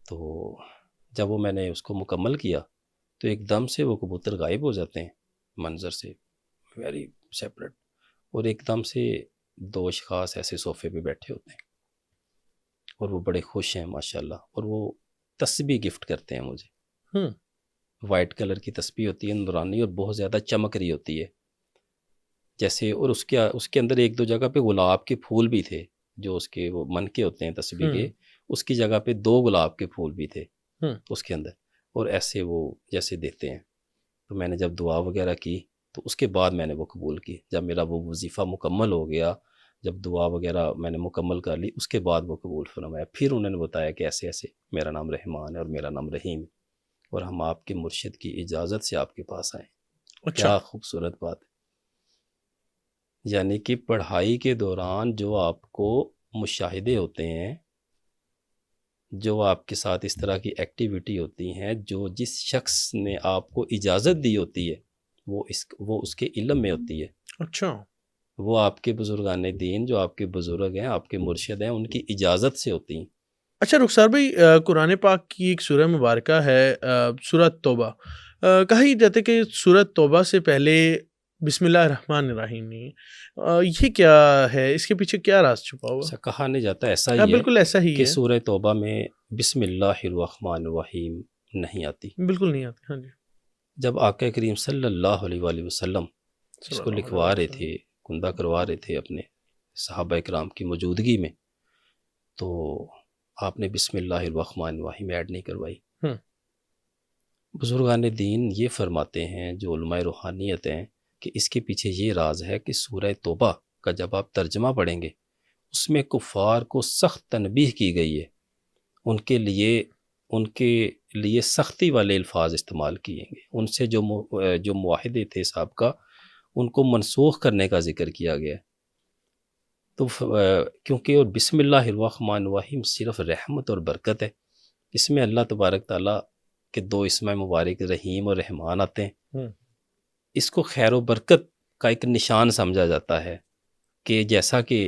تو جب وہ میں نے اس کو مکمل کیا تو ایک دم سے وہ کبوتر غائب ہو جاتے ہیں منظر سے، ویری سیپریٹ، اور ایک دم سے دو اشخاص ایسے صوفے پہ بیٹھے ہوتے ہیں، اور وہ بڑے خوش ہیں ماشاءاللہ، اور وہ تسبیح گفٹ کرتے ہیں مجھے، وائٹ کلر کی تسبیح ہوتی ہے نورانی اور بہت زیادہ چمک رہی ہوتی ہے جیسے، اور اس کے اندر ایک دو جگہ پہ گلاب کے پھول بھی تھے، جو اس کے وہ من کے ہوتے ہیں تسبیح کے، اس کی جگہ پہ دو گلاب کے پھول بھی تھے اس کے اندر، اور ایسے وہ جیسے دیتے ہیں۔ تو میں نے جب دعا وغیرہ کی تو اس کے بعد میں نے وہ قبول کی، جب میرا وہ وظیفہ مکمل ہو گیا، جب دعا وغیرہ میں نے مکمل کر لی، اس کے بعد وہ قبول فرمایا۔ پھر انہوں نے بتایا کہ ایسے ایسے میرا نام رحمان ہے اور میرا نام رحیم ہے، اور ہم آپ کے مرشد کی اجازت سے آپ کے پاس آئے۔ کیا خوبصورت بات ہے، یعنی کہ پڑھائی کے دوران جو آپ کو مشاہدے ہوتے ہیں، جو آپ کے ساتھ اس طرح کی ایکٹیویٹی ہوتی ہیں، جو جس شخص نے آپ کو اجازت دی ہوتی ہے وہ اس کے علم میں ہوتی ہے۔ اچھا، وہ آپ کے بزرگان دین، جو آپ کے بزرگ ہیں، آپ کے مرشد ہیں، ان کی اجازت سے ہوتی ہیں۔ اچھا رخسار بھائی، قرآن پاک کی ایک سورہ مبارکہ ہے سورہ توبہ، کہا یہ جاتا ہے کہ سورہ توبہ سے پہلے بسم اللہ الرحمن الرحیم نہیں ہے، یہ کیا ہے، اس کے پیچھے کیا راز چھپا ہوا؟ ایسا کہا نہیں جاتا، ایسا ہی ہے بالکل ایسا ہی کہ ہے، سورہ توبہ میں بسم اللہ الرحمن الرحیم نہیں آتی۔ بالکل نہیں آتی، ہاں جی۔ جب آقا کریم صلی اللہ علیہ وآلہ وسلم اس کو لکھوا رہے تھے، کندہ کروا رہے تھے اپنے صحابہ اکرام کی موجودگی میں، تو آپ نے بسم اللہ الرحمن الرحیم ایڈ نہیں کروائی۔ بزرگان دین یہ فرماتے ہیں، جو علماء روحانیت ہیں، کہ اس کے پیچھے یہ راز ہے کہ سورہ توبہ کا جب آپ ترجمہ پڑھیں گے، اس میں کفار کو سخت تنبیہ کی گئی ہے، ان کے لیے سختی والے الفاظ استعمال کیے گے، ان سے جو معاہدے تھے سابقہ ان کو منسوخ کرنے کا ذکر کیا گیا ہے۔ تو کیونکہ اور بسم اللہ الرحمن الرحیم صرف رحمت اور برکت ہے، اس میں اللہ تبارک تعالیٰ کے دو اسماء مبارک رحیم اور رحمان آتے ہیں، اس کو خیر و برکت کا ایک نشان سمجھا جاتا ہے، کہ جیسا کہ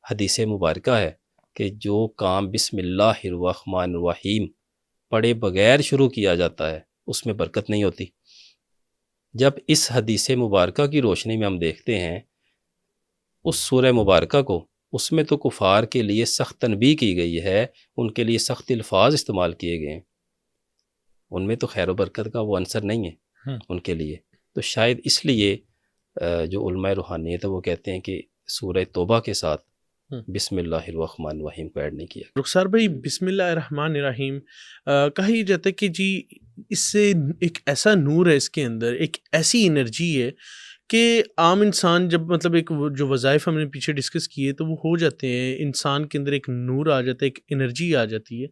حدیث مبارکہ ہے کہ جو کام بسم اللہ الرحمن الرحیم پڑھے بغیر شروع کیا جاتا ہے اس میں برکت نہیں ہوتی، جب اس حدیث مبارکہ کی روشنی میں ہم دیکھتے ہیں اس سورہ مبارکہ کو، اس میں تو کفار کے لیے سخت تنبیہ کی گئی ہے، ان کے لیے سخت الفاظ استعمال کیے گئے ہیں، ان میں تو خیر و برکت کا وہ عنصر نہیں ہے ان کے لیے. تو شاید اس لیے جو علماء روحانیت ہے وہ کہتے ہیں کہ سورہ توبہ کے ساتھ بسم اللہ الرحمن الرحیم کو ایڈ نہیں کیا. رخسار بھائی، بسم اللہ الرحمن الرحیم کہا یہ جاتا ہے کہ جی اس سے ایک ایسا نور ہے اس کے اندر، ایک ایسی انرجی ہے کہ عام انسان جب مطلب ایک جو وظائف ہم نے پیچھے ڈسکس کیے تو وہ ہو جاتے ہیں، انسان کے اندر ایک نور آ جاتا ہے، ایک انرجی آ جاتی ہے.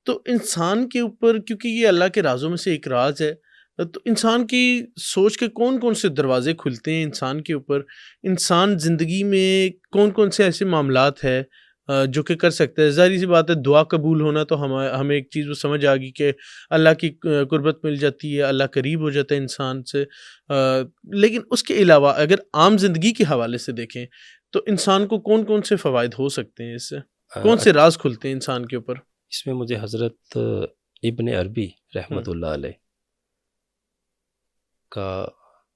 تو انسان کے اوپر، کیونکہ یہ اللہ کے رازوں میں سے ایک راز ہے، تو انسان کی سوچ کے کون کون سے دروازے کھلتے ہیں انسان کے اوپر، انسان زندگی میں کون کون سے ایسے معاملات ہیں جو کہ کر سکتا ہے. ظاہری سی بات ہے، دعا قبول ہونا تو ہمیں ایک چیز وہ سمجھ آ گئی کہ اللہ کی قربت مل جاتی ہے، اللہ قریب ہو جاتا ہے انسان سے. لیکن اس کے علاوہ اگر عام زندگی کے حوالے سے دیکھیں تو انسان کو کون کون سے فوائد ہو سکتے ہیں اس سے، کون سے راز کھلتے ہیں انسان کے اوپر؟ اس میں مجھے حضرت ابن عربی رحمۃ اللہ علیہ کا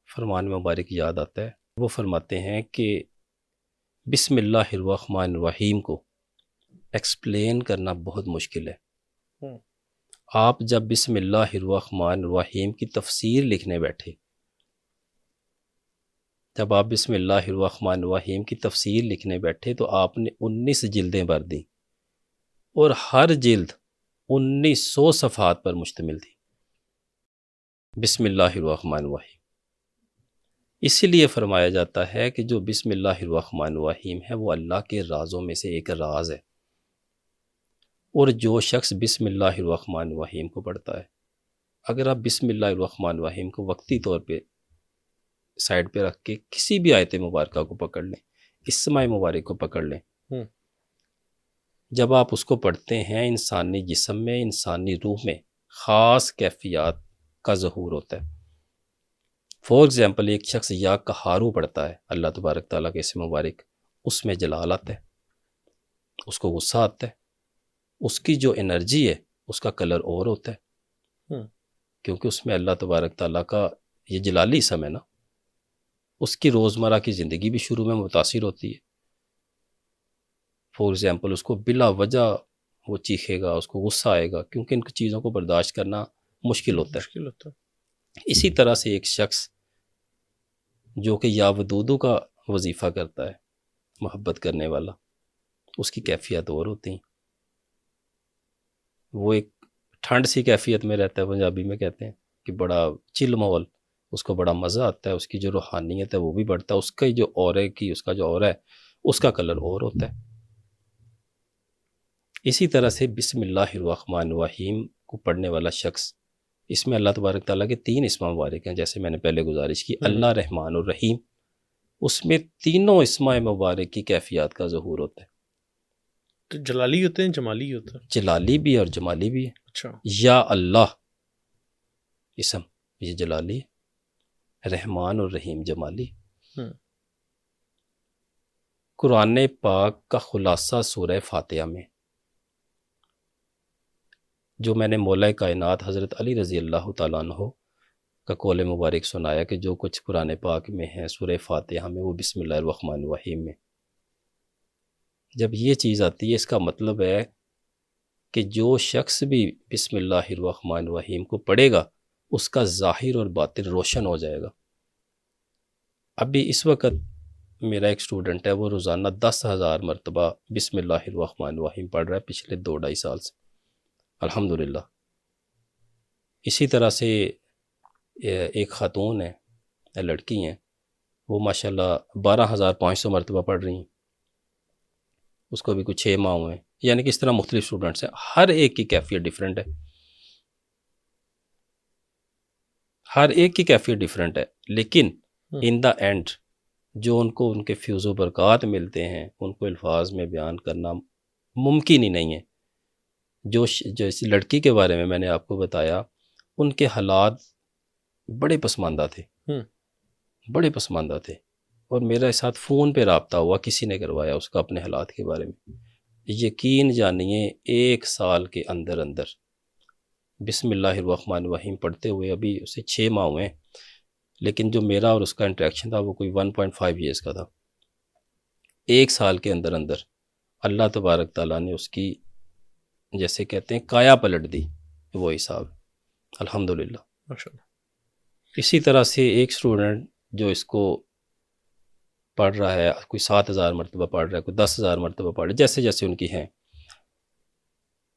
فرمان مبارک یاد آتا ہے. وہ فرماتے ہیں کہ بسم اللہ الرحمن الرحیم کو ایکسپلین کرنا بہت مشکل ہے. آپ جب بسم اللہ الرحمن الرحیم کی تفسیر لکھنے بیٹھے، جب آپ بسم اللہ الرحمن الرحیم کی تفسیر لکھنے بیٹھے تو آپ نے 19 جلدیں بھر دیں اور ہر جلد 1900 صفحات پر مشتمل تھی. بسم اللہ الرحمن الرحیم. اسی لیے فرمایا جاتا ہے کہ جو بسم اللہ الرحمن الرحیم ہے وہ اللہ کے رازوں میں سے ایک راز ہے، اور جو شخص بسم اللہ الرحمن الرحیم کو پڑھتا ہے، اگر آپ بسم اللہ الرحمن الرحیم کو وقتی طور پہ سائڈ پہ رکھ کے کسی بھی آیت مبارکہ کو پکڑ لیں، اسماء مبارک کو پکڑ لیں، جب آپ اس کو پڑھتے ہیں انسانی جسم میں، انسانی روح میں خاص کیفیات کا ظہور ہوتا ہے. فور ایگزامپل، ایک شخص یا قہارو پڑھتا ہے اللہ تبارک تعالیٰ کے اسم مبارک، اس میں جلال آتا ہے، اس کو غصہ آتا ہے، اس کی جو انرجی ہے اس کا کلر اور ہوتا ہے، کیونکہ اس میں اللہ تبارک تعالیٰ کا یہ جلالی اسم ہے نا. اس کی روزمرہ کی زندگی بھی شروع میں متاثر ہوتی ہے. فور ایگزامپل، اس کو بلا وجہ وہ چیخے گا، اس کو غصہ آئے گا، کیونکہ ان چیزوں کو برداشت کرنا مشکل ہوتا ہے. اسی طرح سے ایک شخص جو کہ یا ودودو کا وظیفہ کرتا ہے، محبت کرنے والا، اس کی کیفیت اور ہوتی ہیں. وہ ایک ٹھنڈ سی کیفیت میں رہتا ہے، پنجابی میں کہتے ہیں کہ بڑا چل ماحول، اس کو بڑا مزہ آتا ہے، اس کی جو روحانیت ہے وہ بھی بڑھتا ہے، اس کا جو اورے کی، اس کا جو اورا ہے اس کا کلر اور ہوتا ہے. اسی طرح سے بسم اللہ الرحمن الرحیم کو پڑھنے والا شخص، اس میں اللہ تبارک تعالیٰ کے 3 اسم مبارک ہیں، جیسے میں نے پہلے گزارش کی، اللہ، رحمان اور رحیم. اس میں تینوں اسماء مبارک کی کیفیات کا ظہور ہوتا ہے. تو جلالی ہوتے ہیں، جمالی ہوتا ہے؟ جلالی بھی اور جمالی بھی ہے. اچھا. یا اللہ اسم یہ جلالی ہے، رحمان اور رحیم جمالی. قرآن پاک کا خلاصہ سورہ فاتحہ میں، جو میں نے مولا کائنات حضرت علی رضی اللہ تعالیٰ عنہ کا قول مبارک سنایا کہ جو کچھ قرآن پاک میں ہے سورہ فاتحہ میں وہ بسم اللہ الرحمن الرحیم میں. جب یہ چیز آتی ہے اس کا مطلب ہے کہ جو شخص بھی بسم اللہ الرحمن الرحیم کو پڑھے گا اس کا ظاہر اور باطن روشن ہو جائے گا. ابھی اس وقت میرا ایک سٹوڈنٹ ہے، وہ روزانہ 10,000 مرتبہ بسم اللہ الرحمن الرحیم پڑھ رہا ہے پچھلے 2-2.5 سال سے، الحمدللہ. اسی طرح سے ایک خاتون ہے، لڑکی ہیں، وہ ماشاءاللہ 12,500 مرتبہ پڑھ رہی ہیں، اس کو بھی کچھ 6 ماہ ہوئے ہیں. یعنی کہ اس طرح مختلف اسٹوڈنٹس ہیں، ہر ایک کی کیفیت ڈیفرنٹ ہے، ہر ایک کی کیفیت ڈیفرنٹ ہے. لیکن ان دا اینڈ جو ان کو ان کے فیوز و برکات ملتے ہیں ان کو الفاظ میں بیان کرنا ممکن ہی نہیں ہے. جو اس لڑکی کے بارے میں نے آپ کو بتایا، ان کے حالات بڑے پسماندہ تھے، بڑے پسماندہ تھے، اور میرے ساتھ فون پہ رابطہ ہوا، کسی نے کروایا اس کا اپنے حالات کے بارے میں. یقین جانیے 1 سال کے اندر اندر بسم اللہ الرحمن الرحیم پڑھتے ہوئے ابھی اسے 6 ماہ ہوئے ہیں، لیکن جو میرا اور اس کا انٹریکشن تھا وہ کوئی 1.5 ایئرس کا تھا. 1 سال کے اندر اندر اللہ تبارک تعالیٰ نے اس کی جیسے کہتے ہیں کایا پلٹ دی. وہ حساب الحمدللہ. ماشاءاللہ. اسی طرح سے ایک اسٹوڈنٹ جو اس کو پڑھ رہا ہے، کوئی 7,000 مرتبہ پڑھ رہا ہے، کوئی 10,000 مرتبہ پڑھ رہا ہے، جیسے جیسے ان کی ہیں،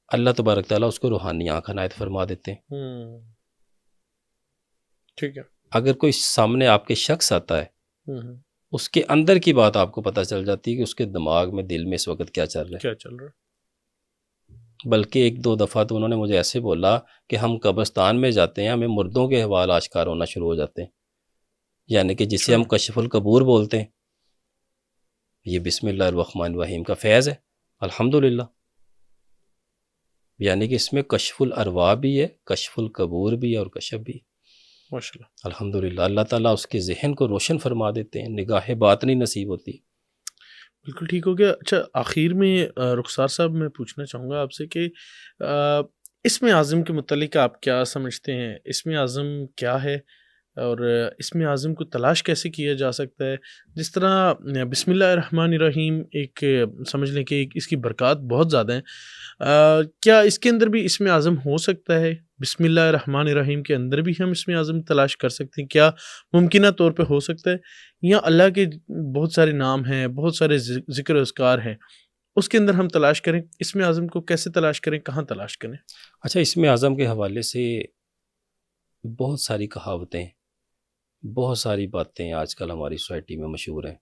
اللہ تبارک تعالیٰ اس کو روحانی آنکھ عنایت فرما دیتے ہیں. ٹھیک ہے. اگر کوئی سامنے آپ کے شخص آتا ہے، اس کے اندر کی بات آپ کو پتہ چل جاتی ہے کہ اس کے دماغ میں، دل میں اس وقت کیا چل رہا ہے. کیا چل رہا ہے. بلکہ 1-2 دفعہ تو انہوں نے مجھے ایسے بولا کہ ہم قبرستان میں جاتے ہیں، ہمیں مردوں کے احوال آشکار ہونا شروع ہو جاتے ہیں، یعنی کہ جسے ہم کشف القبور بولتے ہیں. یہ بسم اللہ الرحمن الرحیم کا فیض ہے الحمدللہ. یعنی کہ اس میں کشف الارواح بھی ہے، کشف القبور بھی ہے اور کشف بھی. ماشاءاللہ. الحمدللہ اللہ تعالیٰ اس کے ذہن کو روشن فرما دیتے ہیں، نگاہ باطنی نصیب ہوتی ہے. بالکل ٹھیک ہو گیا. اچھا آخر میں رخسار صاحب میں پوچھنا چاہوں گا آپ سے کہ اسم اعظم کے متعلق آپ کیا سمجھتے ہیں؟ اسم اعظم کیا ہے اور اسم اعظم کو تلاش کیسے کیا جا سکتا ہے؟ جس طرح بسم اللہ الرحمن الرحیم ایک سمجھ لیں کہ اس کی برکات بہت زیادہ ہیں، کیا اس کے اندر بھی اسم اعظم ہو سکتا ہے؟ بسم اللہ الرحمن الرحیم کے اندر بھی ہم اسم اعظم تلاش کر سکتے ہیں؟ کیا ممکنہ طور پہ ہو سکتا ہے؟ یا اللہ کے بہت سارے نام ہیں، بہت سارے ذکر و اذکار ہیں، اس کے اندر ہم تلاش کریں؟ اسم اعظم کو کیسے تلاش کریں، کہاں تلاش کریں؟ اچھا، اسم اعظم کے حوالے سے بہت ساری کہاوتیں، بہت ساری باتیں آج کل ہماری سوسائٹی میں مشہور ہیں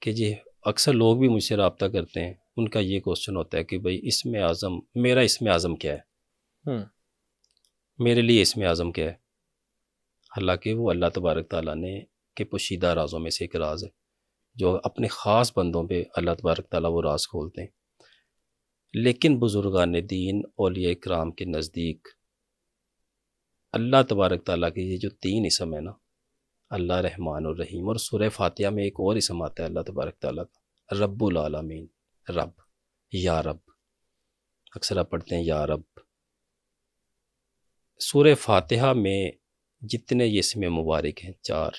کہ جی اکثر لوگ بھی مجھ سے رابطہ کرتے ہیں، ان کا یہ کوسچن ہوتا ہے کہ بھئی اسم اعظم، میرا اسم اعظم کیا ہے؟ میرے لیے اسم اعظم کیا ہے؟ حالانکہ وہ اللہ تبارک تعالیٰ نے کہ پوشیدہ رازوں میں سے ایک راز ہے، جو اپنے خاص بندوں پہ اللہ تبارک تعالیٰ وہ راز کھولتے ہیں. لیکن بزرگان دین، اولیاء اکرام کے نزدیک اللہ تبارک تعالیٰ کے یہ جو 3 اسم ہیں نا، اللہ، رحمان اور رحیم، اور سورہ فاتحہ میں ایک اور اسم آتا ہے اللہ تبارک تعالیٰ کا، رب العالمین، رب، یا رب. اکثر آپ پڑھتے ہیں یا رب. سورہ فاتحہ میں جتنے یہ اسم مبارک ہیں 4،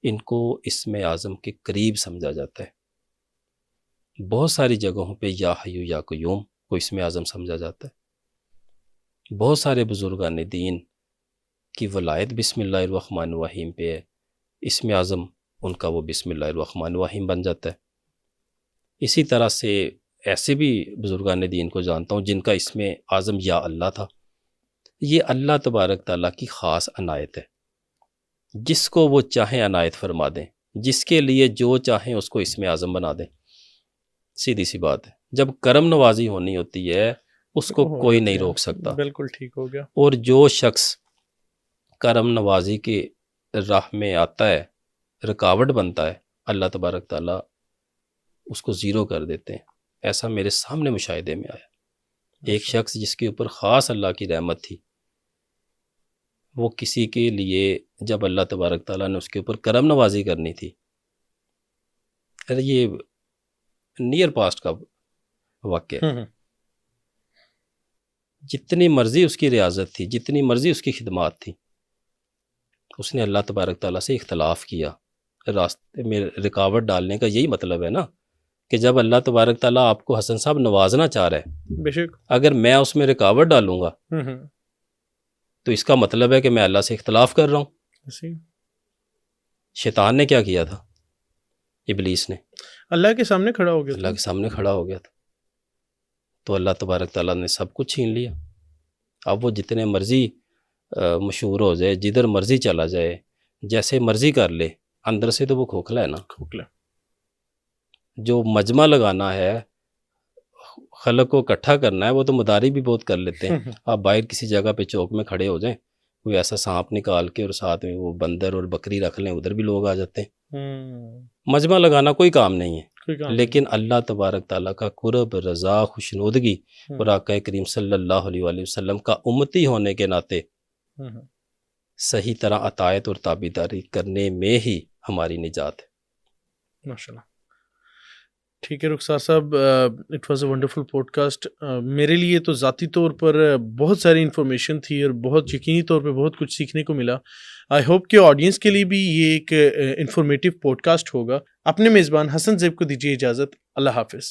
ان کو اسم اعظم کے قریب سمجھا جاتا ہے. بہت ساری جگہوں پہ یا حیو یا قیوم کو اسم اعظم سمجھا جاتا ہے. بہت سارے بزرگان دین کی ولایت بسم اللہ الرحمن الرحیم پہ ہے، اسم اعظم ان کا وہ بسم اللہ الرحمن الرحیم بن جاتا ہے. اسی طرح سے ایسے بھی بزرگان دین کو جانتا ہوں جن کا اسم اعظم یا اللہ تھا. یہ اللہ تبارک تعالیٰ کی خاص عنایت ہے، جس کو وہ چاہیں عنایت فرما دیں، جس کے لیے جو چاہیں اس کو اسم اعظم بنا دیں. سیدھی سی بات ہے، جب کرم نوازی ہونی ہوتی ہے اس کو کوئی نہیں روک سکتا. بالکل ٹھیک ہو گیا. اور جو شخص کرم نوازی کے راہ میں آتا ہے، رکاوٹ بنتا ہے، اللہ تبارک تعالیٰ اس کو زیرو کر دیتے ہیں. ایسا میرے سامنے مشاہدے میں آیا. ایک شخص جس کے اوپر خاص اللہ کی رحمت تھی، وہ کسی کے لیے جب اللہ تبارک تعالیٰ نے اس کے اوپر کرم نوازی کرنی تھی، یہ نیئر پاسٹ کا واقعہ، جتنی مرضی اس کی ریاضت تھی، جتنی مرضی اس کی خدمات تھی، اس نے اللہ تبارک تعالیٰ سے اختلاف کیا. راستے میں رکاوٹ ڈالنے کا یہی مطلب ہے نا کہ جب اللہ تبارک تعالیٰ آپ کو حسن صاحب نوازنا چاہ رہا ہے، بے شک، اگر میں اس میں رکاوٹ ڈالوں گا تو اس کا مطلب ہے کہ میں اللہ سے اختلاف کر رہا ہوں. شیطان نے کیا کیا تھا؟ ابلیس نے اللہ کے سامنے کھڑا ہو گیا، اللہ کے سامنے کھڑا ہو گیا تھا. تو اللہ تبارک تعالیٰ نے سب کچھ چھین لیا. اب وہ جتنے مرضی مشہور ہو جائے، جدھر مرضی چلا جائے، جیسے مرضی کر لے، اندر سے تو وہ کھوکھلا ہے نا. کھوکھلا. جو مجمع لگانا ہے، خلق کو اکٹھا کرنا ہے، وہ تو مداری بھی بہت کر لیتے ہیں. آپ باہر کسی جگہ پہ چوک میں کھڑے ہو جائیں، کوئی ایسا سانپ نکال کے اور ساتھ میں وہ بندر اور بکری رکھ لیں، ادھر بھی لوگ آ جاتے ہیں. مجمع لگانا کوئی کام نہیں ہے. لیکن اللہ تبارک تعالیٰ کا قرب، رضا، خوشنودگی اور آقا کریم صلی اللہ علیہ وآلہ وسلم کا امتی ہونے کے ناطے صحیح طرح اطاعت اور تابعداری کرنے میں ہی ہماری نجات ہے. ماشاءاللہ. ٹھیک ہے رخسار صاحب، it was a wonderful podcast. میرے لیے تو ذاتی طور پر بہت ساری انفارمیشن تھی اور بہت یقینی طور پہ بہت کچھ سیکھنے کو ملا. آئی ہوپ کہ آڈینس کے لیے بھی یہ ایک انفارمیٹیو پوڈ کاسٹ ہوگا. اپنے میزبان حسن زیب کو دیجیے اجازت. اللہ حافظ.